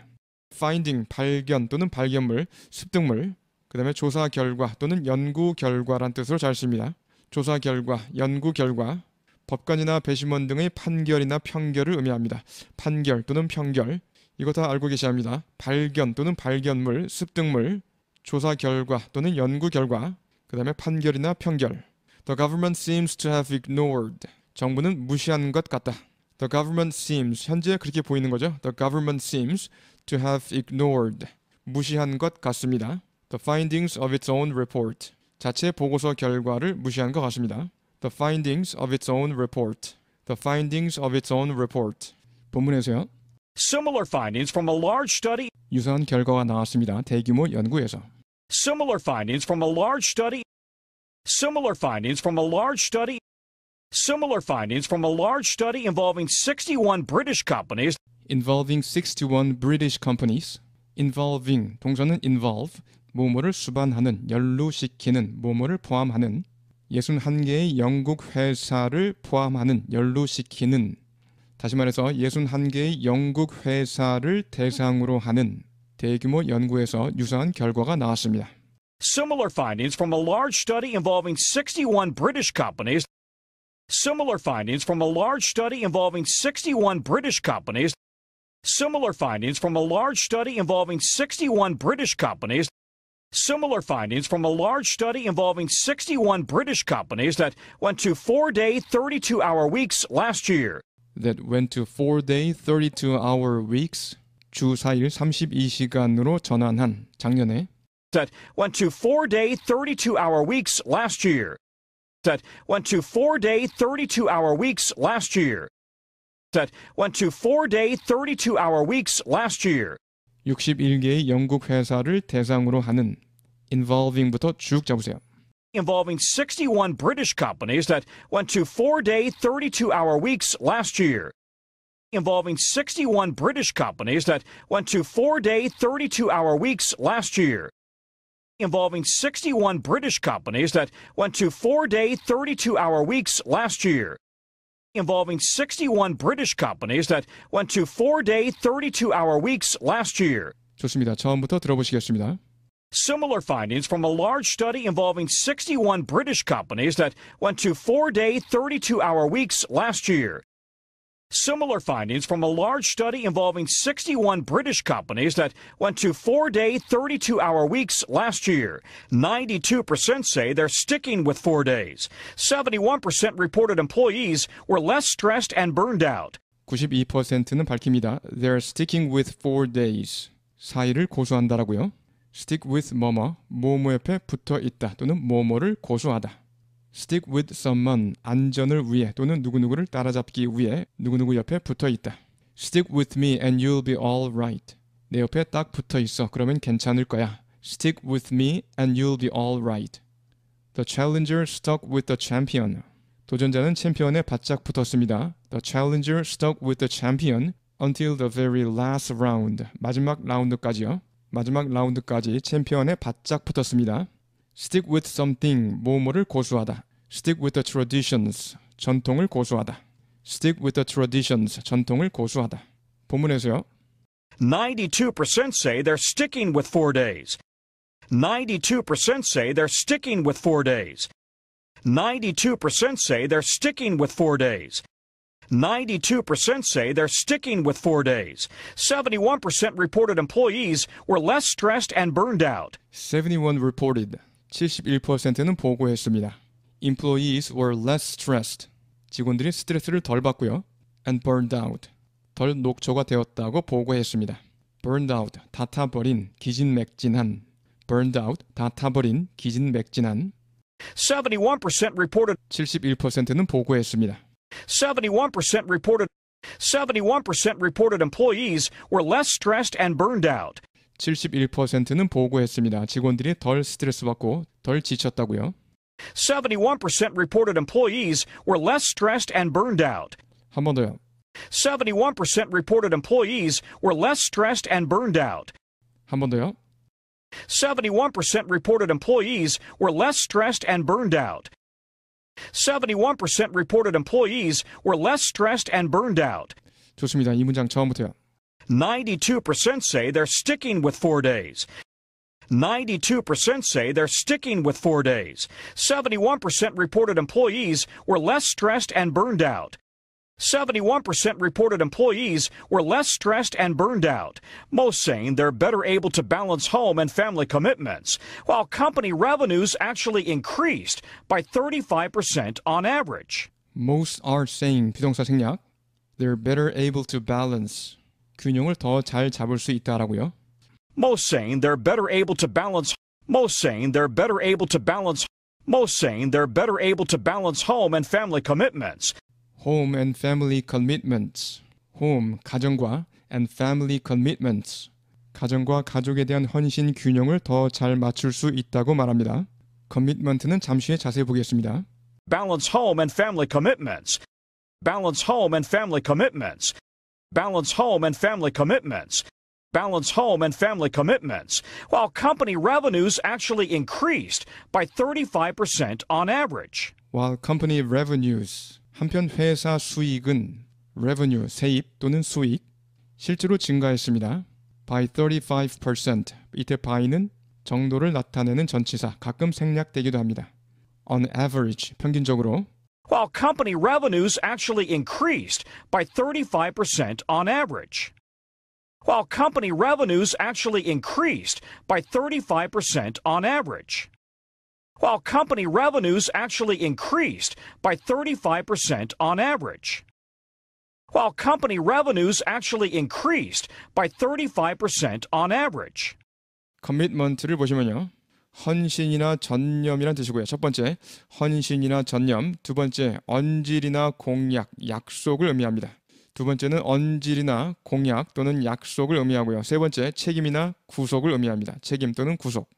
Finding, 발견 또는 발견물, 습득물, 그 다음에 조사 결과 또는 연구 결과란 뜻으로 잘 씁니다. 조사 결과, 연구 결과, 법관이나 배심원 등의 판결이나 평결을 의미합니다. 판결 또는 평결, 이거 다 알고 계셔야 합니다. 발견 또는 발견물, 습득물, 조사 결과 또는 연구 결과, 그 다음에 판결이나 평결. The government seems to have ignored. 정부는 무시한 것 같다. The government seems, 현재 그렇게 보이는 거죠. The government seems to have ignored. 무시한 것 같습니다. The findings of its own report. 자체 보고서 결과를 무시한 것 같습니다. The findings of its own report. The findings of its own report. 본문에서요. Similar findings from a large study. 유사한 결과가 나왔습니다. 대규모 연구에서. Similar findings from a large study. Similar findings from a large study. Similar findings from a large study involving 61 British companies. Involving 61 British companies. Involving, 동사는 involve, 뭐뭐를 수반하는, 연루시키는, 뭐뭐를 포함하는 61개의 영국 회사를 포함하는, 연루시키는, 다시 말해서 61개의 영국 회사를 대상으로 하는 대규모 연구에서 유사한 결과가 나왔습니다. Similar findings from a large study involving 61 British companies. Similar findings from a large study involving 61 British companies. Similar findings from a large study involving 61 British companies. Similar findings from a large study involving 61 British companies that went to 4-day, 32-hour weeks last year. That went to 4-day, 32-hour weeks. 주 4일 32시간으로 전환한 작년에. That went to 4-day, 32-hour weeks last year. That went to 4-day, 32-hour weeks last year. That went to 4-day, 32-hour weeks last year. 61개의 영국 회사를 대상으로 하는 involving부터 쭉 잡으세요. Involving 61 British companies that went to 4-day, 32-hour weeks last year. Involving 61 British companies that went to 4-day, 32-hour weeks last year. Involving 61 British companies that went to 4-day, 32-hour weeks last year. Involving 61 British companies that went to 4-day, 32-hour weeks last year. 좋습니다. 처음부터 들어보시겠습니다. Similar findings from a large study involving 61 British companies that went to 4-day, 32-hour weeks last year. Similar findings from a large study involving 61 British companies that went to 4-day, 32-hour weeks last year. 92% say they're sticking with 4 days. 71% reported employees were less stressed and burned out. 92%는 밝힙니다. They're sticking with 4 days. 4일을 고수한다라고요. Stick with 뭐뭐, 뭐뭐 옆에 붙어 있다 또는 뭐뭐를 고수하다. Stick with someone, 안전을 위해 또는 누구누구를 따라잡기 위해 누구누구 옆에 붙어 있다. Stick with me and you'll be all right. 내 옆에 딱 붙어 있어. 그러면 괜찮을 거야. Stick with me and you'll be all right. The challenger stuck with the champion. 도전자는 챔피언에 바짝 붙었습니다. The challenger stuck with the champion until the very last round. 마지막 라운드까지요. 마지막 라운드까지 챔피언에 바짝 붙었습니다. Stick with something, 뭐뭐를 고수하다. Stick with the traditions, 전통을 고수하다. Stick with the traditions, 전통을 고수하다. 본문에서요. 92% say they're sticking with 4 days. 92% say they're sticking with 4 days. 92% say they're sticking with 4 days. 92% say they're sticking with 4 days. 71% reported employees were less stressed and burned out. 71 reported, 71%는 보고했습니다. Employees were less stressed, 직원들이 스트레스를 덜 받고요. And burned out, 덜 녹초가 되었다고 보고했습니다. Burned out, 다 타버린, 기진맥진한. Burned out, 다 타버린, 기진맥진한. 71% reported 71%는 보고했습니다. 71% reported employees were less stressed and burned out. 71%는 보고했습니다. 직원들이 덜 스트레스 받고 덜 지쳤다고요. 71% reported employees were less stressed and burned out. 한 번 더요. 71% reported employees were less stressed and burned out. 한 번 더요. 71% reported employees were less stressed and burned out. 71% reported employees were less stressed and burned out. 좋습니다. 이 문장 처음부터요. 92% say they're sticking with 4 days. 92% say they're sticking with 4 days. 71% reported employees were less stressed and burned out. 71% reported employees were less stressed and burned out, most saying they're better able to balance home and family commitments, while company revenues actually increased by 35% on average. Most are saying, 비동사 생략. They're better able to balance. 균형을 더 잘 잡을 수 있다라고요. Most saying they're better able to balance. Most saying they're better able to balance. Most saying they're better able to balance home and family commitments. Home and family commitments. Home, 가정과 and family commitments. 가정과 가족에 대한 헌신 균형을 더 잘 맞출 수 있다고 말합니다. commitment는 잠시 후에 자세히 보겠습니다. Balance home and family commitments. Balance home and family commitments. Balance home and family commitments. Balance home and family commitments, while company revenues actually increased by 35% on average. While company revenues, 한편 회사 수익은 revenue, 세입 또는 수익, 실제로 증가했습니다. By 35%, 이때 by는 정도를 나타내는 전치사, 가끔 생략되기도 합니다. On average, 평균적으로. While company revenues actually increased by 35% on average. While company revenues actually increased by 35% on average. While company revenues actually increased by 35% on average. While company revenues actually increased by 35% on average. commitment를 보시면요. 헌신이나 전념이란 뜻이고요. 첫 번째, 헌신이나 전념. 두 번째, 언질이나 공약, 약속을 의미합니다. 두 번째는 언질이나 공약 또는 약속을 의미하고요. 세 번째, 책임이나 구속을 의미합니다. 책임 또는 구속.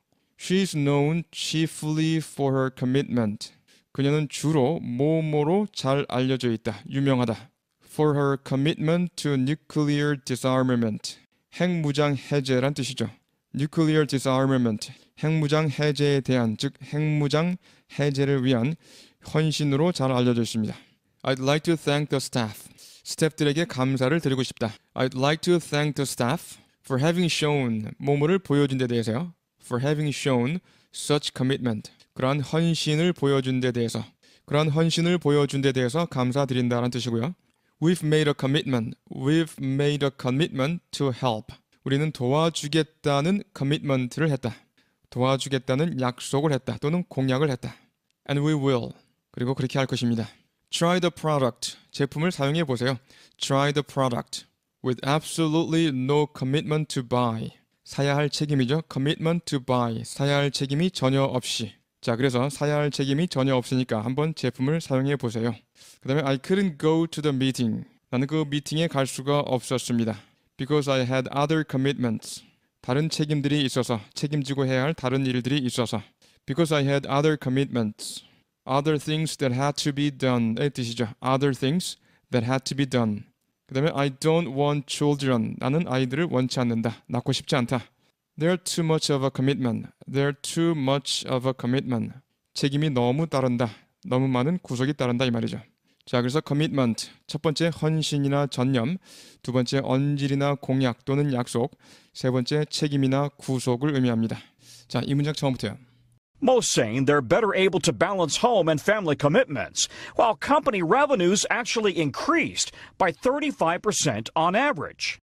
She is known chiefly for her commitment. 그녀는 주로 뭐뭐로 잘 알려져 있다. 유명하다. For her commitment to nuclear disarmament. 핵무장 해제란 뜻이죠. Nuclear disarmament. 핵무장 해제에 대한, 즉 핵무장 해제를 위한 헌신으로 잘 알려져 있습니다. I'd like to thank the staff. 스태프들에게 감사를 드리고 싶다. I'd like to thank the staff for having shown, 뭐뭐를 보여준 데 대해서요. For having shown such commitment. 그러한 헌신을 보여준 데 대해서. 그러한 헌신을 보여준 데 대해서 감사드린다는 뜻이고요. We've made a commitment. We've made a commitment to help. 우리는 도와주겠다는 commitment를 했다. 도와주겠다는 약속을 했다. 또는 공약을 했다. And we will. 그리고 그렇게 할 것입니다. Try the product. 제품을 사용해 보세요. Try the product. With absolutely no commitment to buy. 사야 할 책임이죠. Commitment to buy. 사야 할 책임이 전혀 없이. 자, 그래서 사야 할 책임이 전혀 없으니까 한번 제품을 사용해 보세요. 그 다음에 I couldn't go to the meeting. 나는 그 미팅에 갈 수가 없었습니다. Because I had other commitments. 다른 책임들이 있어서, 책임지고 해야 할 다른 일들이 있어서. Because I had other commitments. Other things that had to be done의 뜻이죠. Other things that had to be done. 그 다음에 I don't want children. 나는 아이들을 원치 않는다. 낳고 싶지 않다. They're too much of a commitment. They're too much of a commitment. 책임이 너무 따른다. 너무 많은 구속이 따른다 이 말이죠. 자, 그래서 commitment, 첫 번째 헌신이나 전념, 두 번째 언질이나 공약 또는 약속, 세 번째 책임이나 구속을 의미합니다. 자, 이 문장 처음부터요. Most saying they're better able to balance home and family commitments, while company revenues actually increased by 35% on average.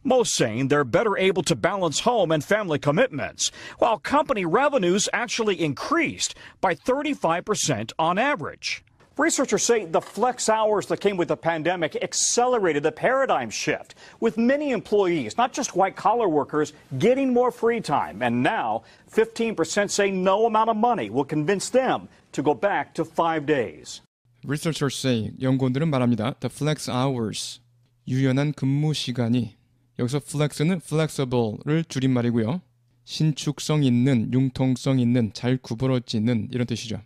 Most saying they're better able to balance home and family commitments, while company revenues actually increased by 35% on average. Researchers say the flex hours that came with the pandemic accelerated the paradigm shift, with many employees, not just white-collar workers, getting more free time. And now, 15% say no amount of money will convince them to go back to 5 days. Researchers say, 연구원들은 말합니다. The flex hours, 유연한 근무 시간이, 여기서 flex는 flexible를 줄임말이고요. 신축성 있는, 융통성 있는, 잘 구부러지는 이런 뜻이죠.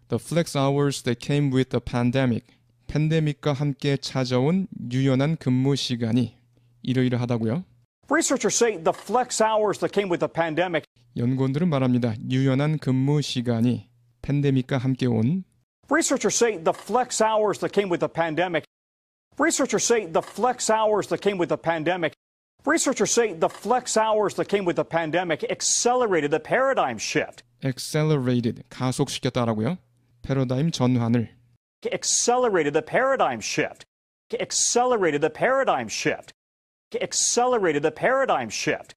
The flex hours that came with the pandemic. 팬데믹과 함께 찾아온 유연한 근무 시간이 이러이러하다고요. Researchers say the flex hours that came with the pandemic. 연구원들은 말합니다. 유연한 근무 시간이 팬데믹과 함께 온. Researchers say the flex hours that came with the pandemic. Researchers say the flex hours that came with the pandemic. Researchers say the flex hours that came with the pandemic accelerated the paradigm shift. Accelerated, 가속시켰다라고요. 패러다임 전환을. Accelerated the paradigm shift. Accelerated the paradigm shift. Accelerated the paradigm shift.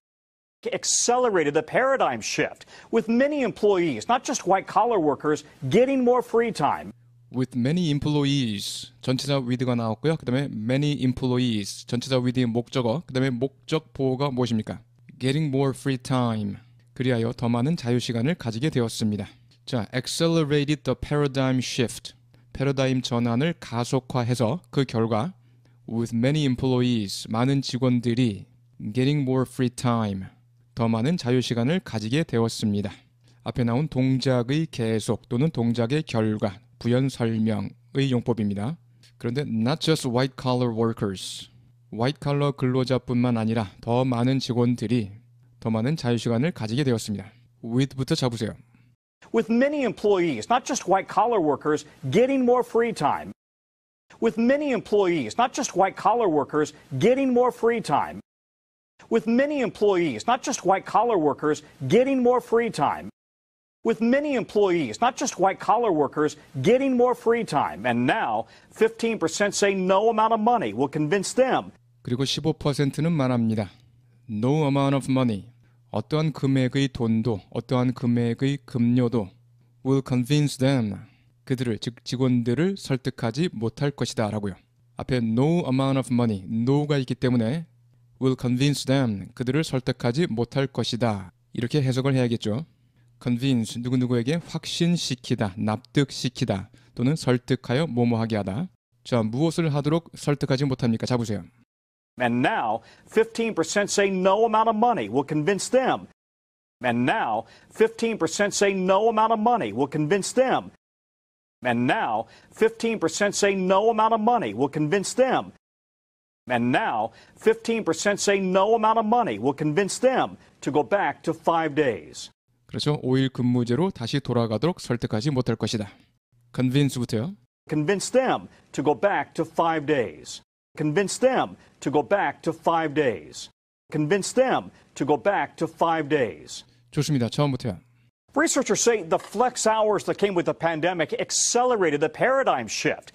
Accelerated the paradigm shift, with many employees, not just white-collar workers, getting more free time. With many employees, 전치사 with가 나왔고요. 그 다음에 many employees, 전치사 with의 목적어, 그 다음에 목적 보호가 무엇입니까? Getting more free time. 그리하여 더 많은 자유시간을 가지게 되었습니다. 자, accelerated the paradigm shift. 패러다임 전환을 가속화해서 그 결과 with many employees, 많은 직원들이 getting more free time, 더 많은 자유시간을 가지게 되었습니다. 앞에 나온 동작의 계속 또는 동작의 결과, 부연 설명의 용법입니다. 그런데 not just white collar workers, white collar 근로자뿐만 아니라 더 많은 직원들이 더 많은 자유시간을 가지게 되었습니다. with부터 잡으세요. With many employees, not just white-collar workers, getting more free time. With many employees, not just white-collar workers, getting more free time. With many employees, not just white-collar workers, getting more free time. With many employees, not just white-collar workers, getting more free time. And now, 15% say no amount of money will convince them. 그리고 15%는 말합니다. No amount of money. 어떠한 금액의 돈도, 어떠한 금액의 급료도 will convince them. 그들을, 즉 직원들을 설득하지 못할 것이다 라고요. 앞에 no amount of money, no가 있기 때문에 will convince them. 그들을 설득하지 못할 것이다. 이렇게 해석을 해야겠죠. convince, 누구누구에게 확신시키다, 납득시키다, 또는 설득하여 뭐뭐하게 하다. 자, 무엇을 하도록 설득하지 못합니까? 잡으세요. And now, 15% say no amount of money will convince them. And now, 15% say no amount of money will convince them. And now, 15% say no amount of money will convince them. And now, 15% say no amount of money will convince them to go back to 5 days. 그렇죠. 5일 근무제로 다시 돌아가도록 설득하지 못할 것이다. convince부터요. Convince them to go back to 5 days. Convince them to go back to 5 days. Convince them to go back to 5 days. 좋습니다. 처음부터요. Researchers say the flex hours that came with the pandemic accelerated the paradigm shift.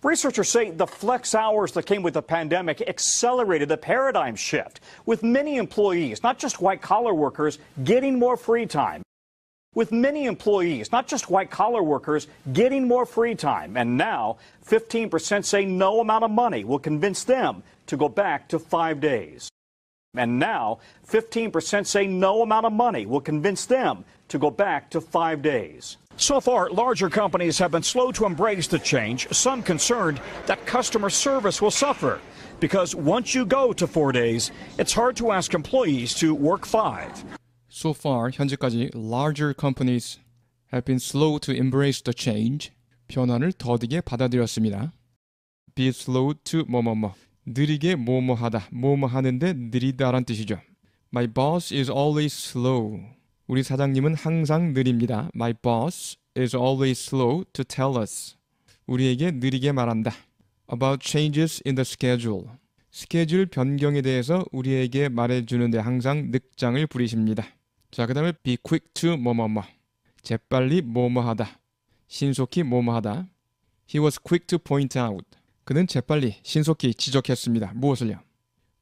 Researchers say the flex hours that came with the pandemic accelerated the paradigm shift, with many employees, not just white-collar workers, getting more free time. With many employees, not just white-collar workers, getting more free time. And now, 15% say no amount of money will convince them to go back to 5 days. And now, 15% say no amount of money will convince them to go back to 5 days. So far, larger companies have been slow to embrace the change, some concerned that customer service will suffer. Because once you go to 4 days, it's hard to ask employees to work 5. So far, 현재까지 larger companies have been slow to embrace the change. 변화를 더디게 받아들였습니다. Be slow to 뭐뭐뭐. 느리게 뭐뭐하다. 뭐뭐하는데 느리다란 뜻이죠. My boss is always slow. 우리 사장님은 항상 느립니다. My boss is always slow to tell us. 우리에게 느리게 말한다. About changes in the schedule. 스케줄 변경에 대해서 우리에게 말해주는데 항상 늑장을 부리십니다. 자, 그 다음에 be quick to 뭐뭐뭐. 재빨리 뭐뭐하다. 신속히 뭐뭐하다. He was quick to point out. 그는 재빨리 신속히 지적했습니다. 무엇을요?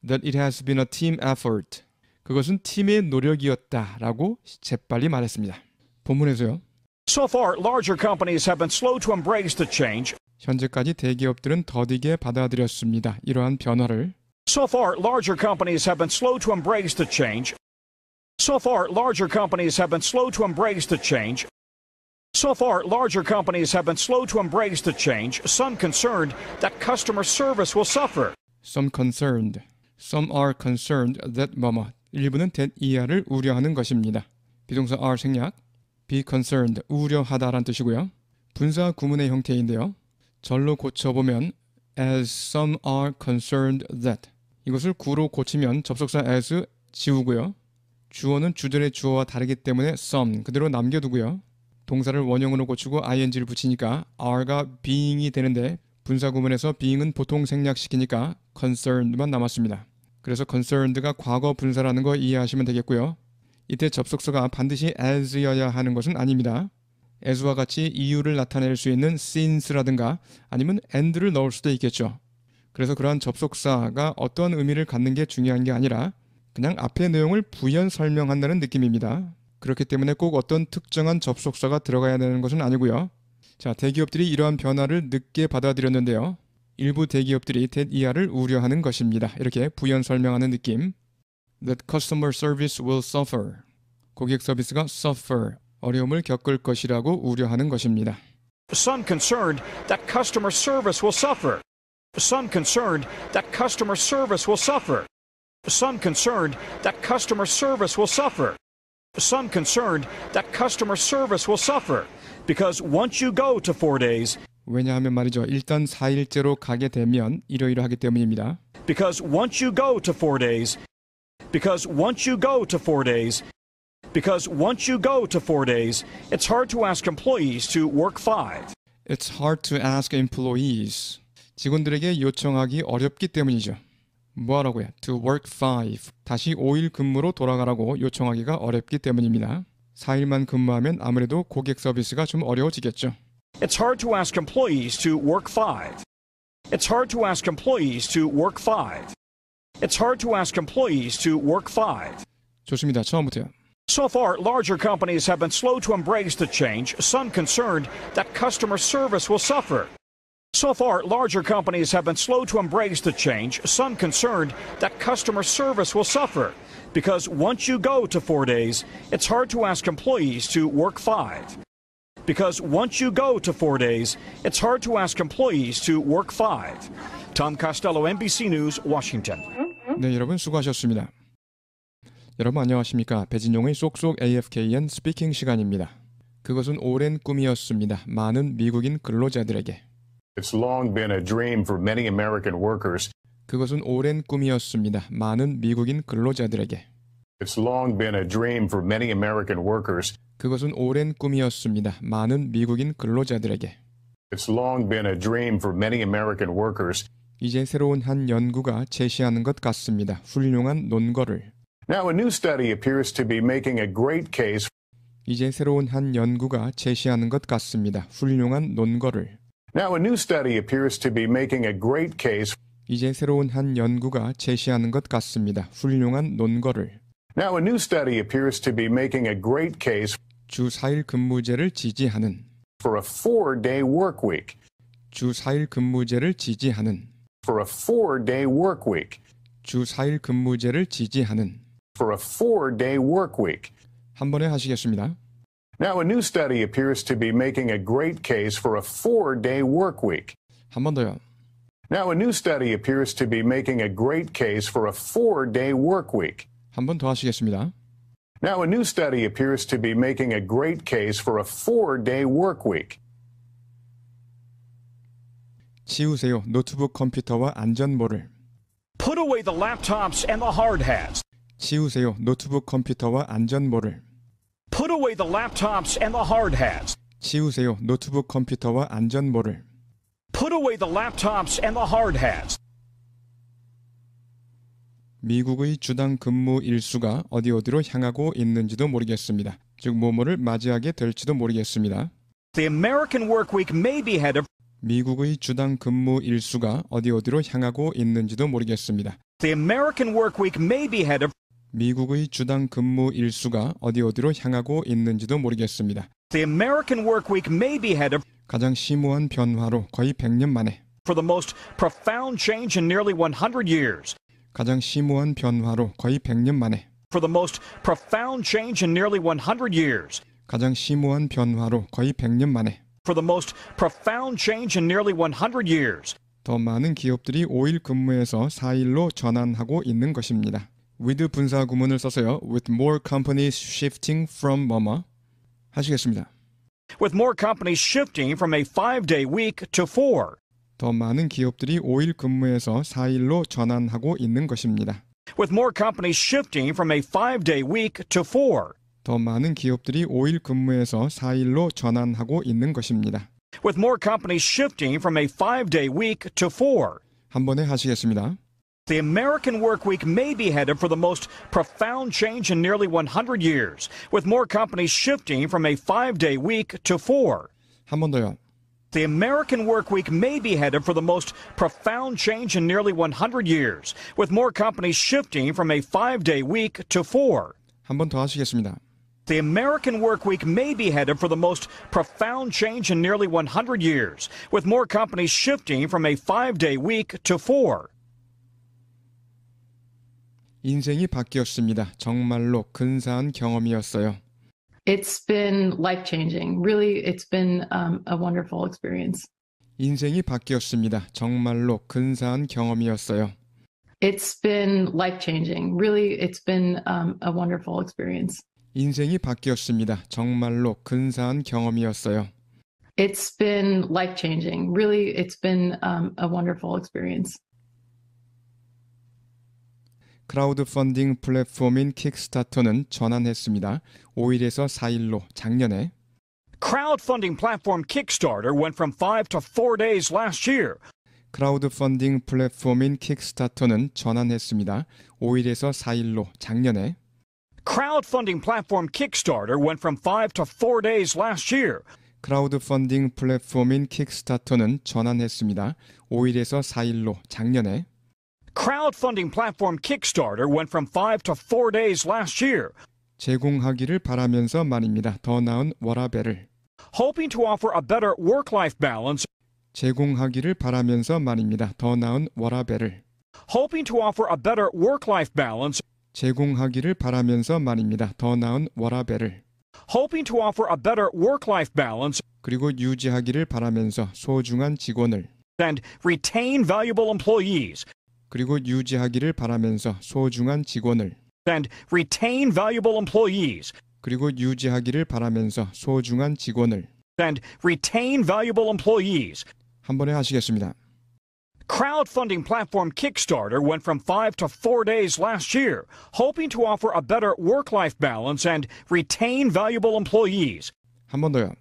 That it has been a team effort. 그것은 팀의 노력이었다라고 재빨리 말했습니다. 본문에서요. So far, larger companies have been slow to embrace the change. 현재까지 대기업들은 더디게 받아들였습니다. 이러한 변화를. So far, larger companies have been slow to embrace the change. So far, larger companies have been slow to embrace the change. So far, larger companies have been slow to embrace the change, some concerned that customer service will suffer. Some concerned. Some are concerned that 뭐뭐. 일부는 that ER을 우려하는 것입니다. 비동사 are 생략. be concerned, 우려하다란 뜻이고요. 분사 구문의 형태인데요. 절로 고쳐보면 as some are concerned that. 이것을 구로 고치면 접속사 as 지우고요. 주어는 주절의 주어와 다르기 때문에 some 그대로 남겨두고요. 동사를 원형으로 고치고 ing를 붙이니까 are가 being이 되는데 분사 구문에서 being은 보통 생략시키니까 concerned만 남았습니다. 그래서 concerned가 과거 분사라는 거 이해하시면 되겠고요. 이때 접속사가 반드시 as여야 하는 것은 아닙니다. as와 같이 이유를 나타낼 수 있는 since라든가 아니면 and를 넣을 수도 있겠죠. 그래서 그러한 접속사가 어떤 의미를 갖는 게 중요한 게 아니라 그냥 앞의 내용을 부연 설명한다는 느낌입니다. 그렇기 때문에 꼭 어떤 특정한 접속사가 들어가야 되는 것은 아니고요. 자, 대기업들이 이러한 변화를 늦게 받아들였는데요. 일부 대기업들이 that ER를 우려하는 것입니다. 이렇게 부연 설명하는 느낌. That customer service will suffer. 고객 서비스가 suffer, 어려움을 겪을 것이라고 우려하는 것입니다. Some concerned that customer service will suffer. Some concerned that customer service will suffer. Some concerned that customer service will suffer. Some concerned that customer service will suffer. Because once you go to 4 days, 왜냐하면 말이죠. 일단 4일째로 가게 되면 이러이러하기 때문입니다. Because once you go to 4 days, because once you go to 4 days, because once you go to 4 days, it's hard to ask employees to work 5. It's hard to ask employees. 직원들에게 요청하기 어렵기 때문이죠. 뭐하라고요? To work 5. 다시 5일 근무로 돌아가라고 요청하기가 어렵기 때문입니다. 4일만 근무하면 아무래도 고객 서비스가 좀 어려워지겠죠. It's hard to ask employees to work 5. It's hard to ask employees to work 5. It's hard to ask employees to work 5. 좋습니다. 처음부터요. So far, larger companies have been slow to embrace the change, some concerned that customer service will suffer. So far, larger companies have been slow to embrace the change, some concerned that customer service will suffer. Because once you go to 4 days, it's hard to ask employees to work 5. Because once you go to 4 days, it's hard to ask employees to work 5. Tom Costello, NBC News, Washington. 네, 여러분 수고하셨습니다. 여러분 안녕하십니까? 배진용의 쏙쏙 AFKN 스피킹 시간입니다. 그것은 오랜 꿈이었습니다. 많은 미국인 근로자들에게. It's long been a dream for many American workers. 그것은 오랜 꿈이었습니다. 많은 미국인 근로자들에게. It's long been a dream for many American workers. 그것은 오랜 꿈이었습니다. 많은 미국인 근로자들에게. It's long been a dream for many American workers. 이제 새로운 한 연구가 제시하는 것 같습니다. 훌륭한 논거를. Now, a new study appears to be making a great case. 이제 새로운 한 연구가 제시하는 것 같습니다. 훌륭한 논거를. Now, a new study appears to be making a great case. 이제 새로운 한 연구가 제시하는 것 같습니다. 훌륭한 논거를. Now, a new study appears to be making a great case. 주 4일 근무제를 지지하는. For a 4-day work week. 주 4일 근무제를 지지하는. For a 4-day work week. 주 4일 근무제를 지지하는 for a 4-day work week. 한 번에 하시겠습니다. Now, a new study appears to be making a great case for a 4-day work week. 한 번 더요. Now, a new study appears to be making a great case for a 4-day work week. 한 번 더 하시겠습니다. Now, a new study appears to be making a great case for a 4-day work week. 치우세요. 노트북 컴퓨터와 안전모를. Put away the laptops and the hard hats. 치우세요. 노트북 컴퓨터와 안전모를. Put away the laptops and the hard hats. 치우세요. 노트북 컴퓨터와 안전모를. Put away the laptops and the hard hats. 미국의 주당 근무 일수가 어디로 향하고 있는지도 모르겠습니다. 즉 뭐뭐를 맞이하게 될지도 모르겠습니다. The American work week may be headed 미국의 주당 근무 일수가 어디로 향하고 있는지도 모르겠습니다. The American work week may be headed 미국의 주당 근무 일수가 어디로 향하고 있는지도 모르겠습니다. The American work week may be headed 가장 심오한 변화로 거의 100년 만에 for the most profound change in nearly 100 years. 가장 심오한 변화로 거의 100년 만에 For the most profound change in nearly 100 years. 가장 심오한 변화로 거의 100년 만에 For the most profound change in nearly 100 years. 더 많은 기업들이 5일 근무에서 4일로 전환하고 있는 것입니다. with 분사 구문을 써서요. with more companies shifting from 뭐뭐 하시겠습니다. With more companies shifting from a 5-day week to 4. 더 많은 기업들이 5일 근무에서 4일로 전환하고 있는 것입니다. With more companies shifting from a 5-day week to 4. 더 많은 기업들이 5일 근무에서 4일로 전환하고 있는 것입니다. With more companies shifting from a 5-day week to 4. 한 번에 하시겠습니다. The American work week may be headed for the most profound change in nearly 100 years, with more companies shifting from a 5-day week to 4. 한 번 더요. The American work week may be headed for the most profound change in nearly 100 years, with more companies shifting from a 5-day week to 4. 한 번 더 하시겠습니다. The American work week may be headed for the most profound change in nearly 100 years, with more companies shifting from a 5-day week to 4. 인생이 바뀌었습니다. 정말로 근사한 경험이었어요. It's been life-changing. Really, it's been a wonderful experience. 인생이 바뀌었습니다. 정말로 근사한 경험이었어요. It's been life-changing. Really, it's been a wonderful experience. 인생이 바뀌었습니다. 정말로 근사한 경험이었어요. It's been life-changing. Really, it's been a wonderful experience. 크라우드 펀딩 플랫폼인 킥스타터는 전환했습니다. 5일에서 4일로 작년에 Crowdfunding platform Kickstarter went from 5 to 4 days last year. 크라우드 펀딩 플랫폼인 킥스타터는 전환했습니다. 5일에서 4일로 작년에 Crowdfunding platform Kickstarter went from 5 to 4 days last year. 크라우드 펀딩 플랫폼인 킥스타터는 전환했습니다. 5일에서 4일로 작년에 Crowdfunding platform Kickstarter went from 5 to 4 days last year. 제공하기를 바라면서 말입니다. 더 나은 워라밸을 Hoping to offer a better work-life balance. 제공하기를 바라면서 말입니다. 더 나은 워라밸을 Hoping to offer a better work-life balance. 제공하기를 바라면서 말입니다. 더 나은 워라밸을 Hoping to offer a better work-life balance 그리고 유지하기를 바라면서 소중한 직원을 and retain valuable employees. 그리고 유지하기를 바라면서 소중한 직원을 and retain valuable employees. 그리고 유지하기를 바라면서 소중한 직원을 and retain valuable employees. 한 번에 하시겠습니다. Crowdfunding platform Kickstarter went from 5 to 4 days last year, hoping to offer a better work-life balance and retain valuable employees. 한 번 더요.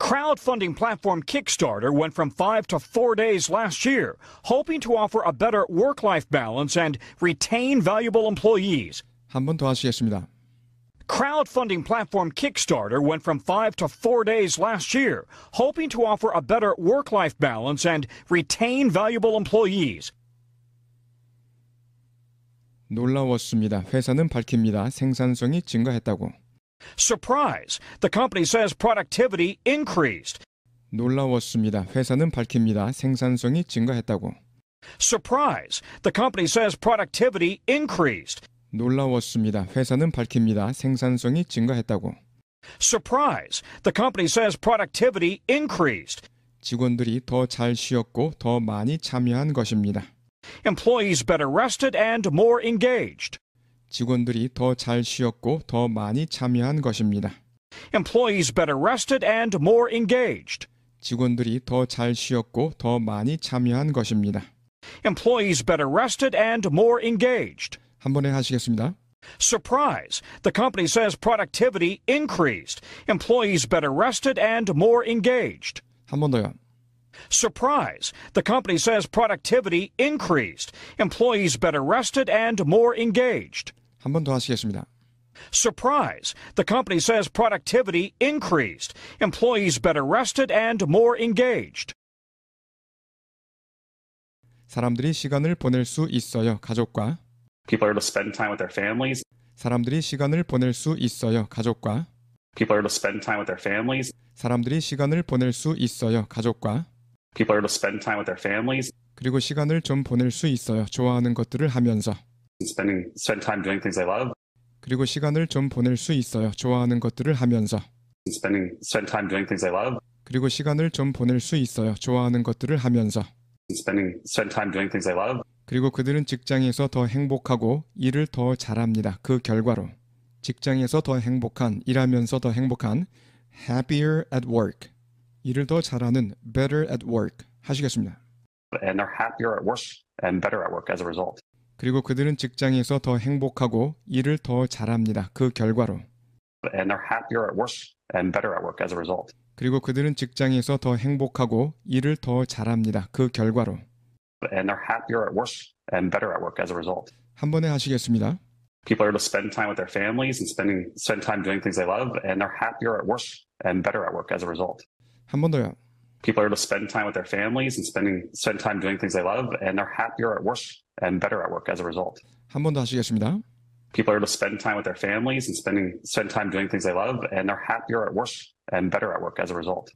Crowdfunding platform Kickstarter went from 5 to 4 days last year, hoping to offer a better work-life balance and retain valuable employees. 한 번 더 하시겠습니다. Crowdfunding platform Kickstarter went from 5 to 4 days last year, hoping to offer a better work-life balance and retain valuable employees. 놀라웠습니다. 회사는 밝힙니다. 생산성이 증가했다고. Surprise! The company says productivity increased. 놀라웠습니다. 회사는 밝힙니다. 생산성이 증가했다고. Surprise! The company says productivity increased. 놀라웠습니다. 회사는 밝힙니다. 생산성이 증가했다고. Surprise! The company says productivity increased. 직원들이 더 잘 쉬었고 더 많이 참여한 것입니다. Employees better rested and more engaged. 직원들이 더 잘 쉬었고 더 많이 참여한 것입니다. Employees better rested and more engaged. 직원들이 더 잘 쉬었고 더 많이 참여한 것입니다. Employees better rested and more engaged. 한 번에 하시겠습니다. Surprise! The company says productivity increased. Employees better rested and more engaged. 한 번 더요. Surprise! The company says productivity increased. Employees better rested and more engaged. 한 번 더 하시겠습니다. Surprise! The company says productivity increased. Employees better rested and more engaged. 사람들이 시간을 보낼 수 있어요. 가족과. People are able to spend time with their families. 사람들이 시간을 보낼 수 있어요. 가족과. People are able to spend time with their families. 사람들이 시간을 보낼 수 있어요. 가족과. People are able to spend time with their families. 그리고 시간을 좀 보낼 수 있어요. 좋아하는 것들을 하면서. Spend time doing things they love. 그리고 시간을 좀 보낼 수 있어요. 좋아하는 것들을 하면서. Spend time doing things they love. 그리고 시간을 좀 보낼 수 있어요. 좋아하는 것들을 하면서. Spend time doing things they love. 그리고 그들은 직장에서 더 행복하고 일을 더 잘합니다. 그 결과로. 직장에서 더 행복한, 일하면서 더 행복한 happier at work. 일을 더 잘하는 better at work 하시겠습니다. And they're happier at work and better at work as a result. 그리고 그들은 직장에서 더 행복하고 일을 더 잘합니다. 그 결과로. And they're happier at work and better at work as a result. 그리고 그들은 직장에서 더 행복하고 일을 더 잘합니다. 그 결과로. And they're happier at work and better at work as a result. 한 번에 하시겠습니다. People are able to spend time with their families and spend time doing things they love, and they're happier at work and better at work as a result. 한 번 더요. People are able to spend time with their families and spend time doing things they love, and they're happier at work and better at work as a result. 한 번 더 하시겠습니다. People are able to spend time with their families and spend time doing things they love, and they're happier at work and better at work as a result.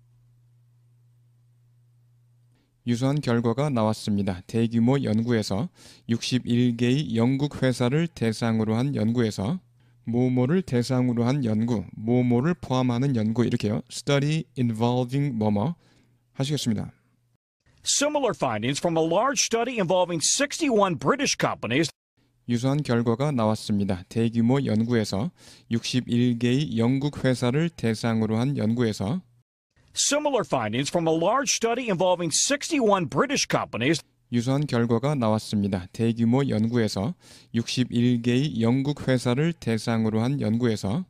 유사한 결과가 나왔습니다. 대규모 연구에서 61개의 영국 회사를 대상으로 한 연구에서 뭐뭐를 대상으로 한 연구, 뭐뭐를 포함하는 연구 이렇게요. Study involving 뭐뭐 하시겠습니다. Similar findings from a large study involving 61 British companies. 유사한 결과가 나왔습니다. 대규모 연구에서 61개의 영국 회사를 대상으로 한 연구에서 Similar findings from a large study involving 61 British companies. 유사한 결과가 나왔습니다. 대규모 연구에서 61개의 영국 회사를 대상으로 한 연구에서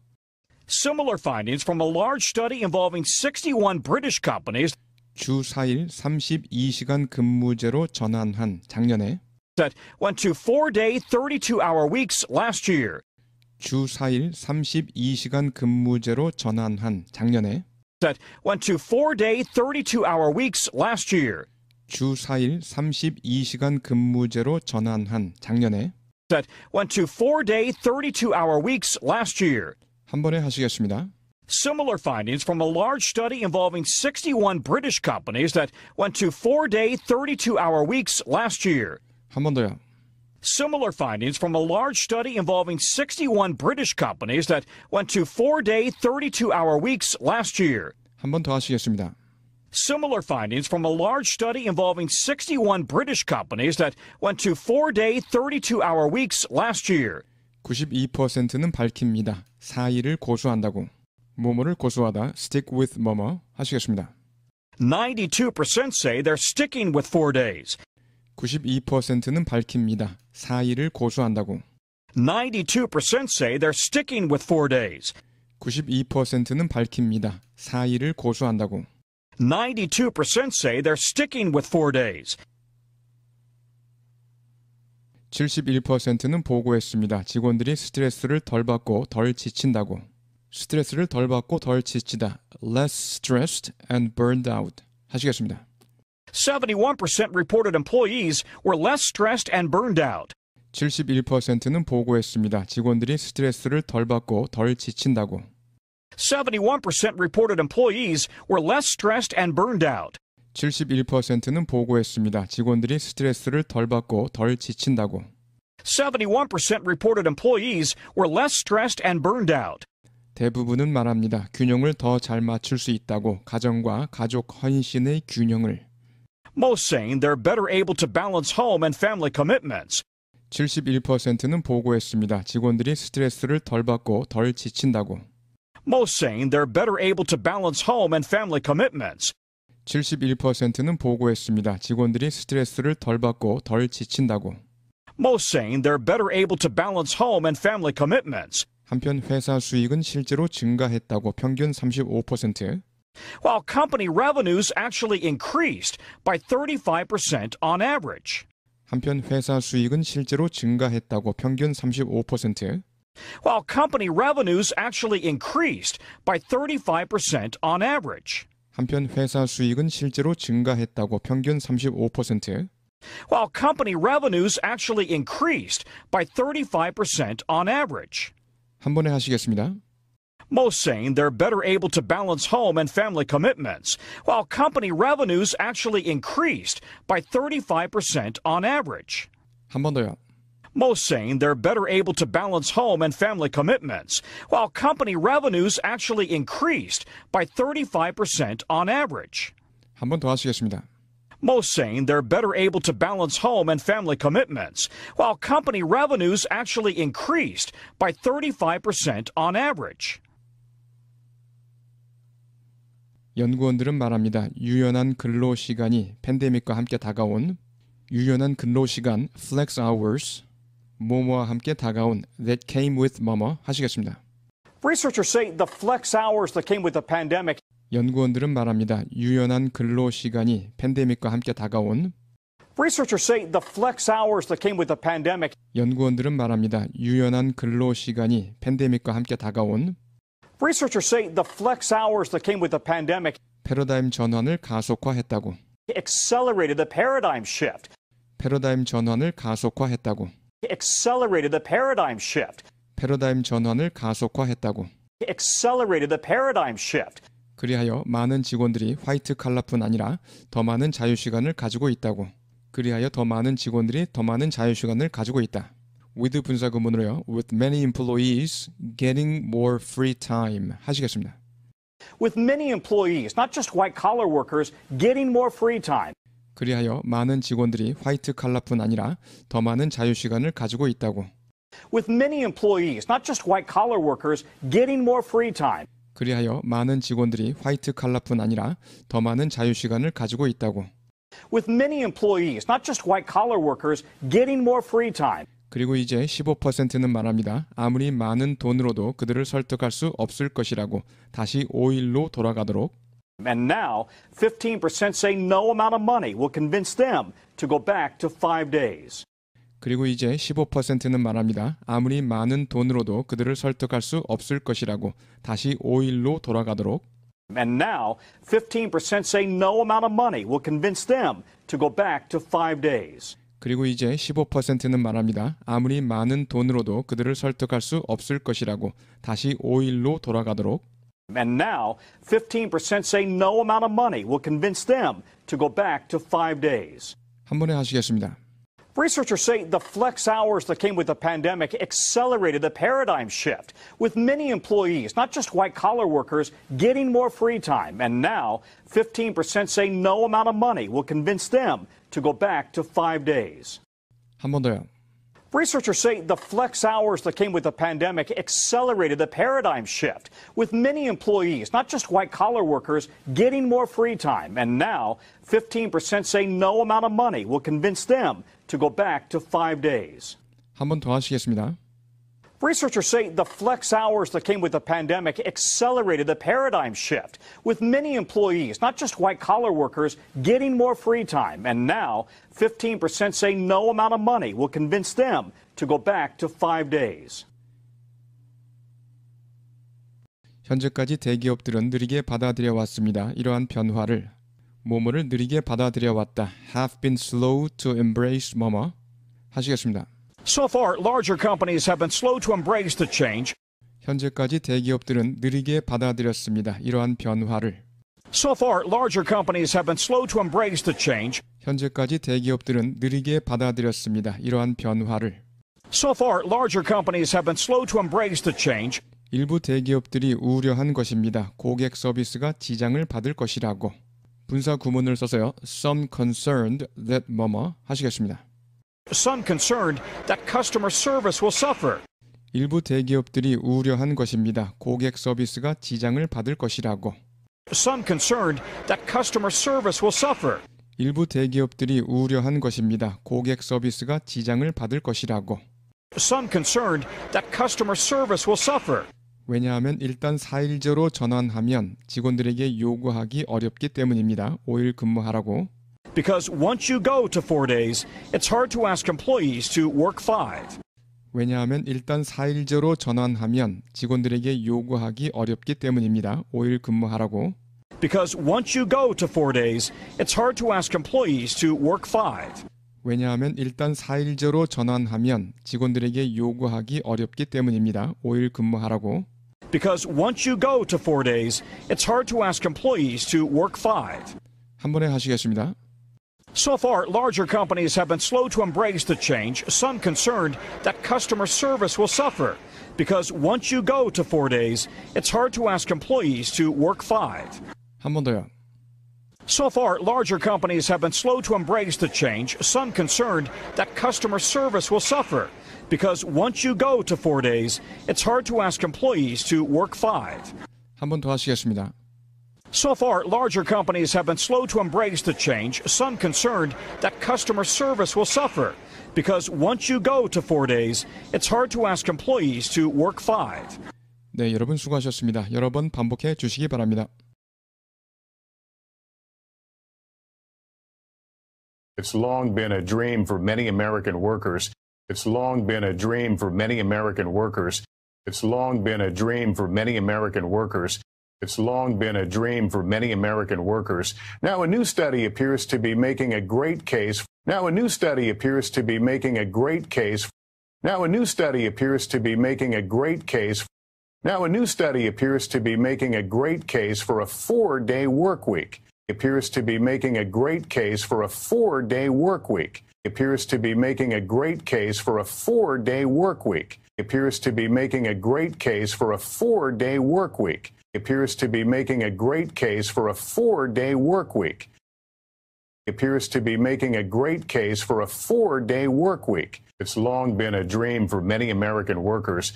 Similar findings from a large study involving 61 British companies. 주 4일 32시간 근무제로 전환한 작년에 that went to 4-day, 32-hour weeks last year. 주 4일 32시간 근무제로 전환한 작년에 that went to 4-day, 32-hour weeks last year. 주 4일 32시간 근무제로 전환한 작년에 that went to 4-day, 32-hour weeks last year. 한 번에 하시겠습니다. Similar findings from a large study involving 61 British companies that went to 4-day, 32-hour weeks last year. 한 번 더요. Similar findings from a large study involving 61 British companies that went to 4-day, 32-hour weeks last year. 한 번 더 하시겠습니다. Similar findings from a large study involving 61 British companies that went to 4-day, 32-hour weeks last year. 92%는 밝힙니다. 4일을 고수한다고. 뭐뭐를 고수하다 stick with 뭐뭐 하시겠습니다. 92% say they're sticking with 4 days. 92%는 밝힙니다. 4일을 고수한다고. 92% say they're sticking with 4 days. 92%는 밝힙니다. 4일을 고수한다고. 92% say they're sticking with 4 days. 71%는 보고했습니다. 직원들이 스트레스를 덜 받고 덜 지친다고. 스트레스를 덜 받고 덜 지치다. less stressed and burned out 하시겠습니다. 71% reported employees were less stressed and burned out. 71%는 보고했습니다. 직원들이 스트레스를 덜 받고 덜 지친다고. 71% reported employees were less stressed and burned out. 71%는 보고했습니다. 직원들이 스트레스를 덜 받고 덜 지친다고. 71% reported employees were less stressed and burned out. 대부분은 말합니다. 균형을 더 잘 맞출 수 있다고. 가정과 가족 헌신의 균형을. Most saying they're better able to balance home and family commitments. 71%는 보고했습니다. 직원들이 스트레스를 덜 받고 덜 지친다고. Most saying they're better able to balance home and family commitments. 71%는 보고했습니다. 직원들이 스트레스를 덜 받고 덜 지친다고. Most saying they're better able to balance home and family commitments. 한편 회사 수익은 실제로 증가했다고. 평균 35%. While company revenues actually increased by 35% on average. 한편 회사 수익은 실제로 증가했다고. 평균 35%. While company revenues actually increased by 35% on average. 한편 회사 수익은 실제로 증가했다고. 평균 35%. While company revenues actually increased by 35% on average. 한 번에 하시겠습니다. Most saying they're better able to balance home and family commitments, while company revenues actually increased by 35% on average. 한 번 더요. Most saying they're better able to balance home and family commitments, while company revenues actually increased by 35% on average. 한 번 더 하시겠습니다. Most saying they're better able to balance home and family commitments, while company revenues actually increased by 35% on average. 연구원들은 말합니다. 유연한 근로 시간이 팬데믹과 함께 다가온 유연한 근로 시간 flex hours 뭐뭐와 함께 다가온 that came with 뭐뭐 하시겠습니다. Researchers say the flex hours that came with the pandemic. 연구원들은 말합니다. 유연한 근로 시간이 팬데믹과 함께 다가온 Researchers say the flex hours that came with the pandemic. 연구원들은 말합니다. 유연한 근로 시간이 팬데믹과 함께 다가온 Researchers say the flex hours that came with the pandemic 패러다임 전환을 가속화했다고. accelerated the paradigm shift. 패러다임 전환을 가속화했다고. Accelerated the paradigm shift. 패러다임 전환을 가속화했다고. Accelerated the paradigm shift. 그리하여 많은 직원들이 화이트 칼라뿐 아니라 더 많은 자유시간을 가지고 있다고. 그리하여 더 많은 직원들이 더 많은 자유시간을 가지고 있다. with 분사구문으로요. with many employees getting more free time 하시겠습니다. With many employees, not just white-collar workers, getting more free time. 그리하여 많은 직원들이 화이트 칼라뿐 아니라 더 많은 자유시간을 가지고 있다고. With many employees, not just white-collar workers, getting more free time. 그리하여 많은 직원들이 화이트 칼라뿐 아니라 더 많은 자유시간을 가지고 있다고. With many employees, not just white-collar workers, getting more free time. 그리고 이제 15%는 말합니다. 아무리 많은 돈으로도 그들을 설득할 수 없을 것이라고. 다시 5일로 돌아가도록. And now, 15% say no amount of money will convince them to go back to 5 days. 그리고 이제 15%는 말합니다. 아무리 많은 돈으로도 그들을 설득할 수 없을 것이라고. 다시 5일로 돌아가도록. And now, 15% say no amount of money will convince them to go back to 5 days. 그리고 이제 15%는 말합니다. 아무리 많은 돈으로도 그들을 설득할 수 없을 것이라고. 다시 5일로 돌아가도록. And now, 15% say no amount of money will convince them to go back to 5 days. 한 번에 하시겠습니다. Researchers say the flex hours that came with the pandemic accelerated the paradigm shift, with many employees, not just white-collar workers, getting more free time. And now, 15% say no amount of money will convince them to go back to 5 days. 한 번 더요. Researchers say the flex hours that came with the pandemic accelerated the paradigm shift, with many employees, not just white-collar workers, getting more free time. And now, 15% say no amount of money will convince them to go back to 5 days. 한 번 더 하시겠습니다. Researchers say the flex hours that came with the pandemic accelerated the paradigm shift, with many employees, not just white-collar workers, getting more free time. And now, 15% say no amount of money will convince them to go back to 5 days. 현재까지 대기업들은 느리게 받아들여 왔습니다. 이러한 변화를 뭐뭐를 느리게 받아들여 왔다. have been slow to embrace 뭐뭐 하시겠습니다. So far, larger companies have been slow to embrace the change. 현재까지 대기업들은 느리게 받아들였습니다. 이러한 변화를 So far, larger companies have been slow to embrace the change. 현재까지 대기업들은 느리게 받아들였습니다. 이러한 변화를. So far, larger companies have been slow to embrace the change. 일부 대기업들이 우려한 것입니다. 고객 서비스가 지장을 받을 것이라고. 분사 구문을 써서요. Some concerned that 뭐뭐 하시겠습니다. Some concerned that customer service will suffer. 일부 대기업들이 우려한 것입니다. 고객 서비스가 지장을 받을 것이라고. Some concerned that customer service will suffer. 일부 대기업들이 우려한 것입니다. 고객 서비스가 지장을 받을 것이라고. Some concerned that customer service will suffer. 왜냐하면 일단 4일제로 전환하면 직원들에게 요구하기 어렵기 때문입니다. 5일 근무하라고. Because once you go to 4 days, it's hard to ask employees to work 5. 왜냐하면 일단 4일제로 전환하면 직원들에게 요구하기 어렵기 때문입니다. 5일 근무하라고. Because once you go to 4 days, it's hard to ask employees to work 5. 왜냐하면 일단 4일제로 전환하면 직원들에게 요구하기 어렵기 때문입니다. 5일 근무하라고. Because once you go to 4 days, it's hard to ask employees to work 5. 한 번에 하시겠습니다. So far, larger companies have been slow to embrace the change, some concerned that customer service will suffer. Because once you go to 4 days, it's hard to ask employees to work 5. 한 번 더요. So far, larger companies have been slow to embrace the change, some concerned that customer service will suffer. Because once you go to 4 days, it's hard to ask employees to work 5. 한 번 더 하시겠습니다. So far, larger companies have been slow to embrace the change, some concerned that customer service will suffer. Because once you go to 4 days, it's hard to ask employees to work 5. 네, 여러분 수고하셨습니다. 여러 번 반복해 주시기 바랍니다. It's long been a dream for many American workers. It's long been a dream for many American workers. It's long been a dream for many American workers. It's long been a dream for many American workers. Now a new study appears to be making a great case. Now a new study appears to be making a great case. Now a new study appears to be making a great case. Now a new study appears to be making a great case for a 4-day work week. Appears to be making a great case for a 4-day work week. Appears to be making a great case for a 4-day work week. Appears to be making a great case for a 4-day work week. Appears to be making a great case for a 4-day work week. Appears to be making a great case for a 4-day work week. It's long been a dream for many American workers.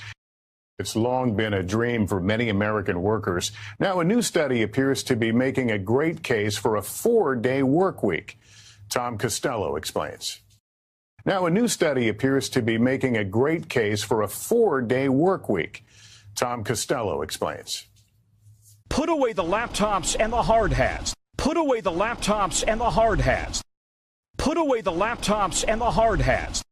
It's long been a dream for many American workers. Now a new study appears to be making a great case for a 4-day work week. Tom Costello explains. Now a new study appears to be making a great case for a 4-day work week. Tom Costello explains. Put away the laptops and the hard hats. Put away the laptops and the hard hats. Put away the laptops and the hard hats.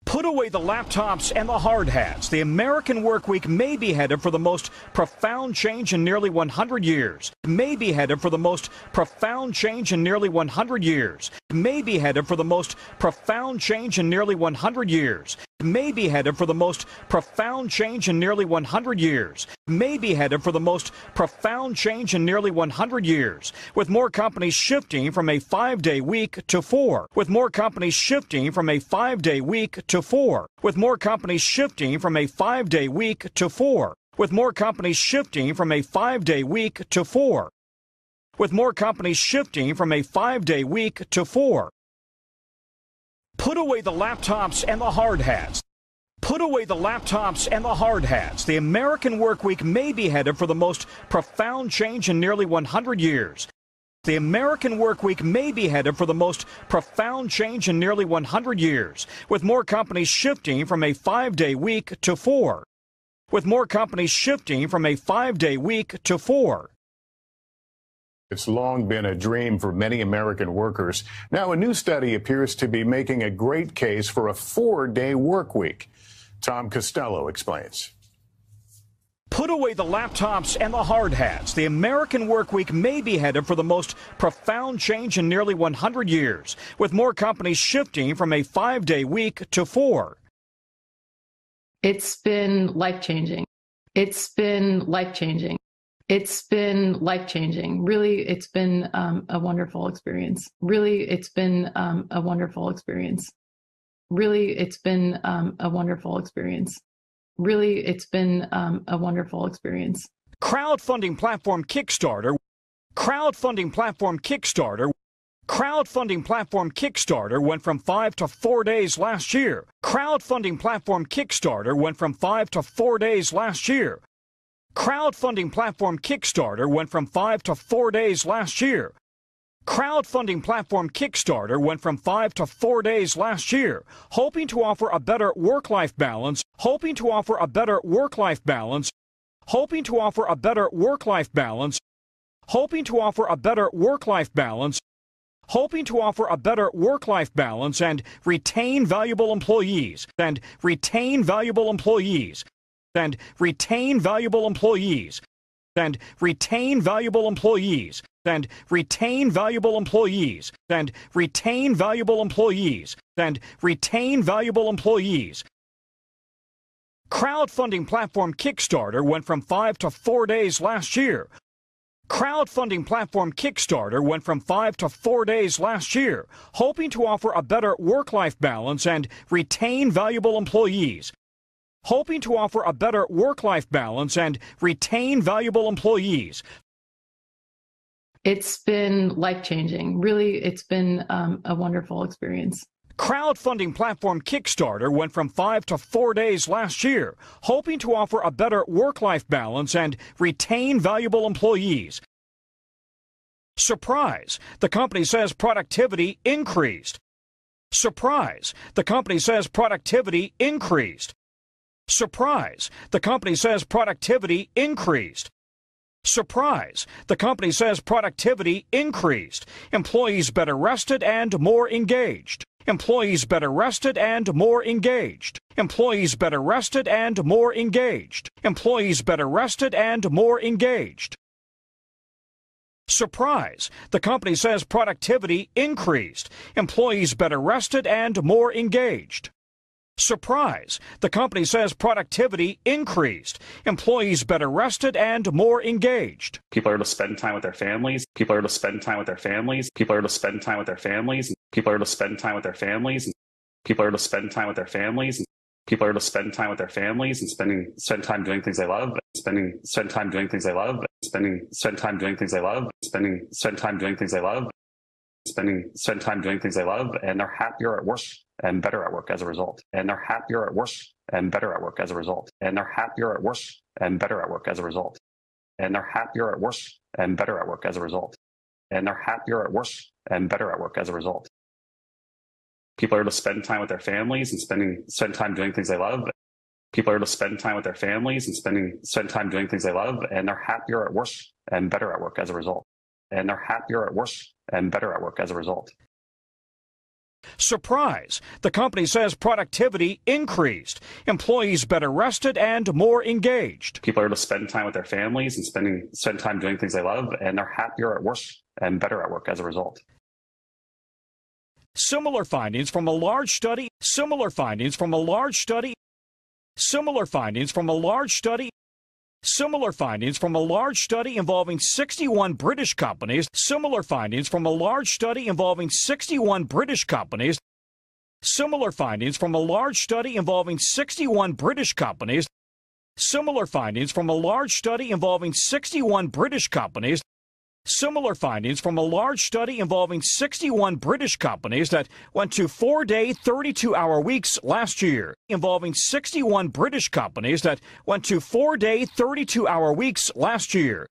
Put away the laptops and the hard hats. The American work week may be headed for the most profound change in nearly 100 years. May be headed for the most profound change in nearly 100 years. May be headed for the most profound change in nearly 100 years. May be headed for the most profound change in nearly 100 years. May be headed for the most profound change in nearly 100 years. With more companies shifting from a 5-day week to 4. With more companies shifting from a 5-day week to 4. With more companies shifting from a 5-day week to 4. With more companies shifting from a 5-day week to 4. With more companies shifting from a 5-day week to 4. Put away the laptops and the hard hats. Put away the laptops and the hard hats. The American work week may be headed for the most profound change in nearly 100 years. The American work week may be headed for the most profound change in nearly 100 years, with more companies shifting from a 5-day week to 4. With more companies shifting from a 5-day week to 4. It's long been a dream for many American workers. Now a new study appears to be making a great case for a 4-day work week. Tom Costello explains. Put away the laptops and the hard hats. The American work week may be headed for the most profound change in nearly 100 years, with more companies shifting from a 5-day week to 4. It's been life-changing. It's been life-changing. It's been life-changing. Really, it's been a wonderful experience. Really, it's been a wonderful experience. Really, it's been a wonderful experience. Really, it's been a wonderful experience. Crowdfunding platform Kickstarter. Crowdfunding platform Kickstarter. Crowdfunding platform Kickstarter went from 5 to 4 days last year. Crowdfunding platform Kickstarter went from 5 to 4 days last year. Crowdfunding platform Kickstarter went from 5 to 4 days last year. Crowdfunding platform Kickstarter went from 5 to 4 days last year, hoping to offer a better work-life balance, hoping to offer a better work-life balance, hoping to offer a better work-life balance, hoping to offer a better work-life balance, hoping to offer a better work-life balance and retain valuable employees, and retain valuable employees, and retain valuable employees, and retain valuable employees, and retain valuable employees, and retain valuable employees, and retain valuable employees. Crowdfunding platform Kickstarter went from 5 to 4 days last year. Crowdfunding platform Kickstarter went from 5 to 4 days last year, hoping to offer a better work-life balance and retain valuable employees. Hoping to offer a better work-life balance and retain valuable employees. It's been life-changing. Really, it's been a wonderful experience. Crowdfunding platform Kickstarter went from 5 to 4 days last year, hoping to offer a better work-life balance and retain valuable employees. Surprise! The company says productivity increased. Surprise! The company says productivity increased. Surprise! The company says productivity increased. Surprise! The company says productivity increased. Employees better rested and more engaged. Employees better rested and more engaged. Employees better rested and more engaged. Employees better rested and more engaged. Surprise! The company says productivity increased. Employees better rested and more engaged. Surprise! The company says productivity increased. Employees better rested and more engaged. People are able to spend time with their families. People are able to spend time with their families. People are able to spend time with their families. People are able to spend time with their families. People are able to spend time with their families. People are able to spend time with their families and spend time doing things they love. Spend time doing things they love. Spend time doing things they love. Spend time doing things they love. Spend time doing things they love, and they're happier at work and better at work as a result. And they're happier at work and better at work as a result. And they're happier at work and better at work as a result. And they're happier at work and better at work as a result. And they're happier at work and better at work as a result. People are able to spend time with their families and spend time doing things they love. People are able to spend time with their families and spend time doing things they love, and they're happier at work and better at work as a result. And they're happier at work and better at work as a result. Surprise! The company says productivity increased. Employees better rested and more engaged. People are able to spend time with their families and spend time doing things they love, and they're happier at work and better at work as a result. Similar findings from a large study. Similar findings from a large study. Similar findings from a large study. Similar findings from a large study involving 61 British companies. Similar findings from a large study involving 61 British companies. Similar findings from a large study involving 61 British companies. Similar findings from a large study involving 61 British companies. Similar findings from a large study involving 61 British companies that went to 4-day, 32-hour weeks last year. Involving 61 British companies that went to 4-day, 32-hour weeks last year.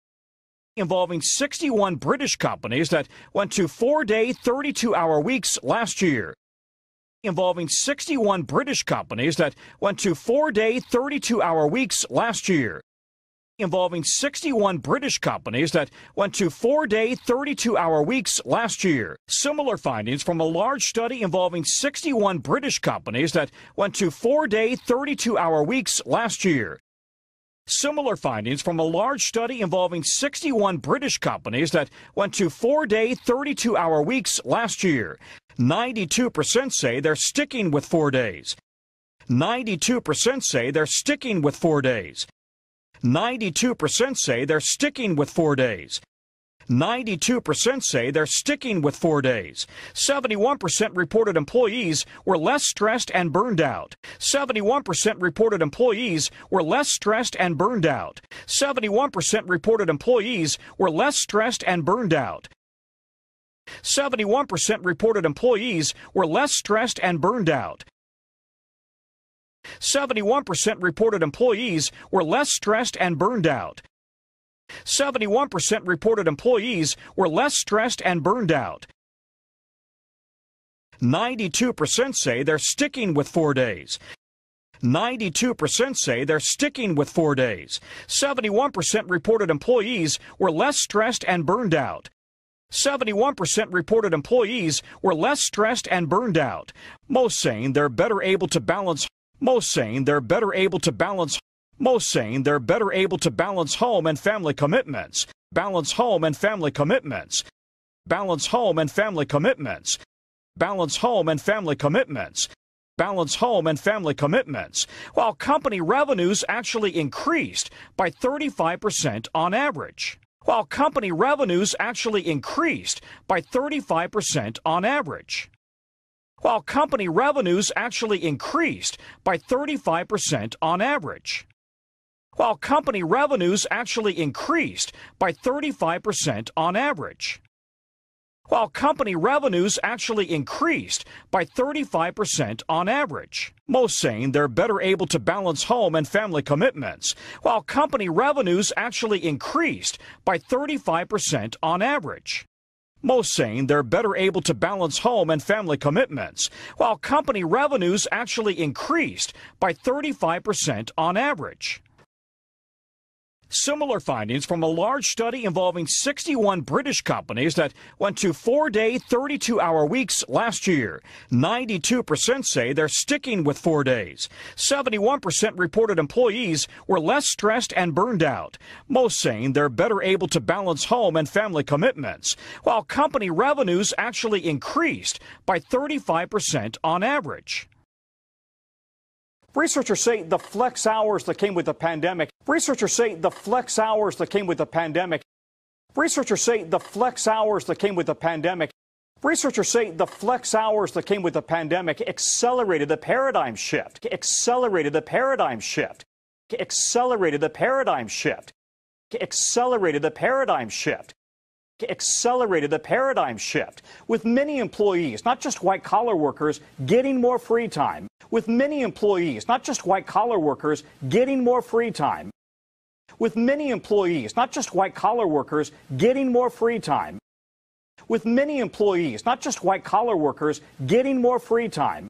Involving 61 British companies that went to 4-day, 32-hour weeks last year. Involving 61 British companies that went to 4-day, 32-hour weeks last year. Involving 61 British companies that went to 4-day, 32-hour weeks last year. Similar findings from a large study involving 61 British companies that went to 4-day, 32-hour weeks last year. Similar findings from a large study involving 61 British companies that went to 4-day, 32-hour weeks last year. 92% say they're sticking with 4 days. 92% say they're sticking with 4 days. 92% say they're sticking with 4 days. 92% say they're sticking with 4 days. 71% reported employees were less stressed and burned out. 71% reported employees were less stressed and burned out. 71% reported employees were less stressed and burned out. 71% reported employees were less stressed and burned out. 71% reported employees were less stressed and burned out. 71% reported employees were less stressed and burned out. 92% say they're sticking with 4 days. 92% say they're sticking with 4 days. 71% reported employees were less stressed and burned out. 71% reported employees were less stressed and burned out. Most saying they're better able to balance. Most saying they're better able to balance. Most saying they're better able to balance home and family commitments. Balance home and family commitments. Balance home and family commitments. Balance home and family commitments. Balance home and family commitments. While company revenues actually increased by 35% on average. While company revenues actually increased by 35% on average. While company revenues actually increased by 35% on average. While company revenues actually increased by 35% on average. While company revenues actually increased by 35% on average. Most saying they're better able to balance home and family commitments. While company revenues actually increased by 35% on average. Most saying they're better able to balance home and family commitments. While company revenues actually increased by 35% on average. Similar findings from a large study involving 61 British companies that went to 4-day, 32-hour weeks last year. 92% say they're sticking with 4 days. 71% reported employees were less stressed and burned out. Most saying they're better able to balance home and family commitments. While company revenues actually increased by 35% on average. Researchers say the flex hours that came with the pandemic. Researchers say the flex hours that came with the pandemic. Researchers say the flex hours that came with the pandemic. Researchers say the flex hours that came with the pandemic accelerated the paradigm shift. Accelerated the paradigm shift. Accelerated the paradigm shift. Accelerated the paradigm shift. Accelerated the paradigm shift, with many employees, not just white-collar workers, getting more free time. With many employees, not just white-collar workers, getting more free time. With many employees, not just white-collar workers, getting more free time. With many employees, not just white-collar workers, getting more free time.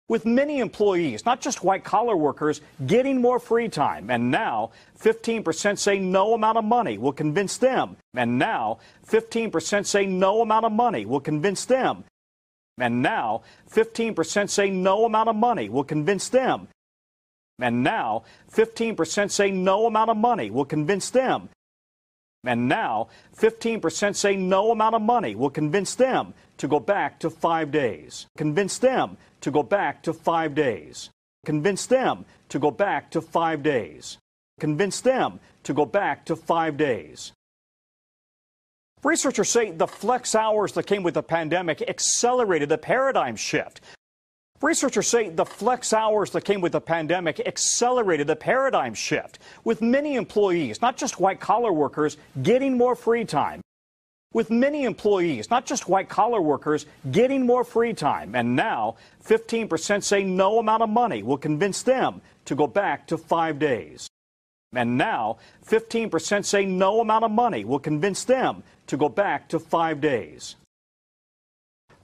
With many employees, not just white-collar workers, getting more free time. And now, 15% say no amount of money will convince them. And now, 15% say no amount of money will convince them. And now, 15% say no amount of money will convince them. And now, 15% say no amount of money will convince them. And now, 15% say no amount of money will convince them to go back to 5 days. Convince them to go back to 5 days. Convince them to go back to 5 days. Convince them to go back to 5 days. Researchers say the flex hours that came with the pandemic accelerated the paradigm shift. Researchers say the flex hours that came with the pandemic accelerated the paradigm shift, with many employees, not just white-collar workers, getting more free time. With many employees, not just white-collar workers, getting more free time. And now, 15% say no amount of money will convince them to go back to 5 days. And now, 15% say no amount of money will convince them to go back to 5 days.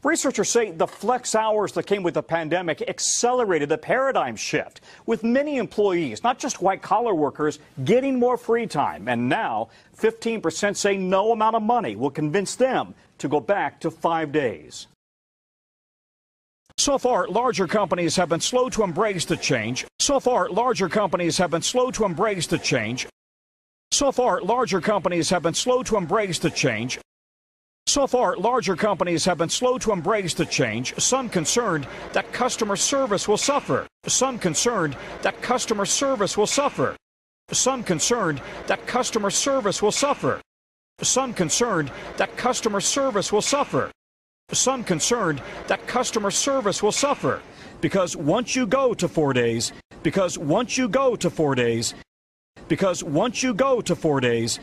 Researchers say the flex hours that came with the pandemic accelerated the paradigm shift, with many employees, not just white-collar workers, getting more free time. And now, 15% say no amount of money will convince them to go back to 5 days. So far, larger companies have been slow to embrace the change. So far, larger companies have been slow to embrace the change. So far, larger companies have been slow to embrace the change. So far, larger companies have been slow to embrace the change, some concerned that customer service will suffer. Some concerned that customer service will suffer. Some concerned that customer service will suffer. Some concerned that customer service will suffer. Some concerned that customer service will suffer because once you go to 4 days, because once you go to 4 days, because once you go to 4 days,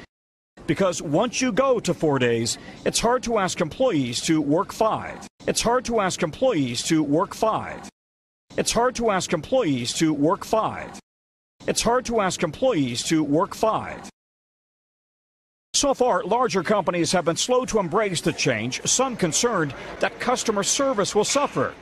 because once you go to 4 days, it's hard to ask employees to work 5. It's hard to ask employees to work 5. It's hard to ask employees to work 5. It's hard to ask employees to work 5. So far, larger companies have been slow to embrace the change, some concerned that customer service will suffer.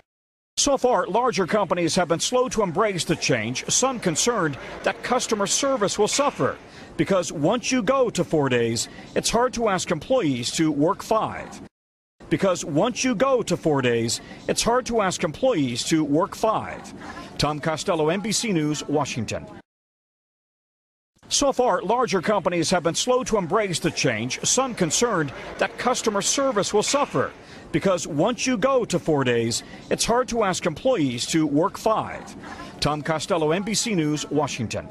So far, larger companies have been slow to embrace the change, some concerned that customer service will suffer. Because once you go to 4 days, it's hard to ask employees to work 5. Because once you go to 4 days, it's hard to ask employees to work 5. Tom Costello, NBC News, Washington. So far, larger companies have been slow to embrace the change, some concerned that customer service will suffer. Because once you go to 4 days, it's hard to ask employees to work 5. Tom Costello, NBC News, Washington.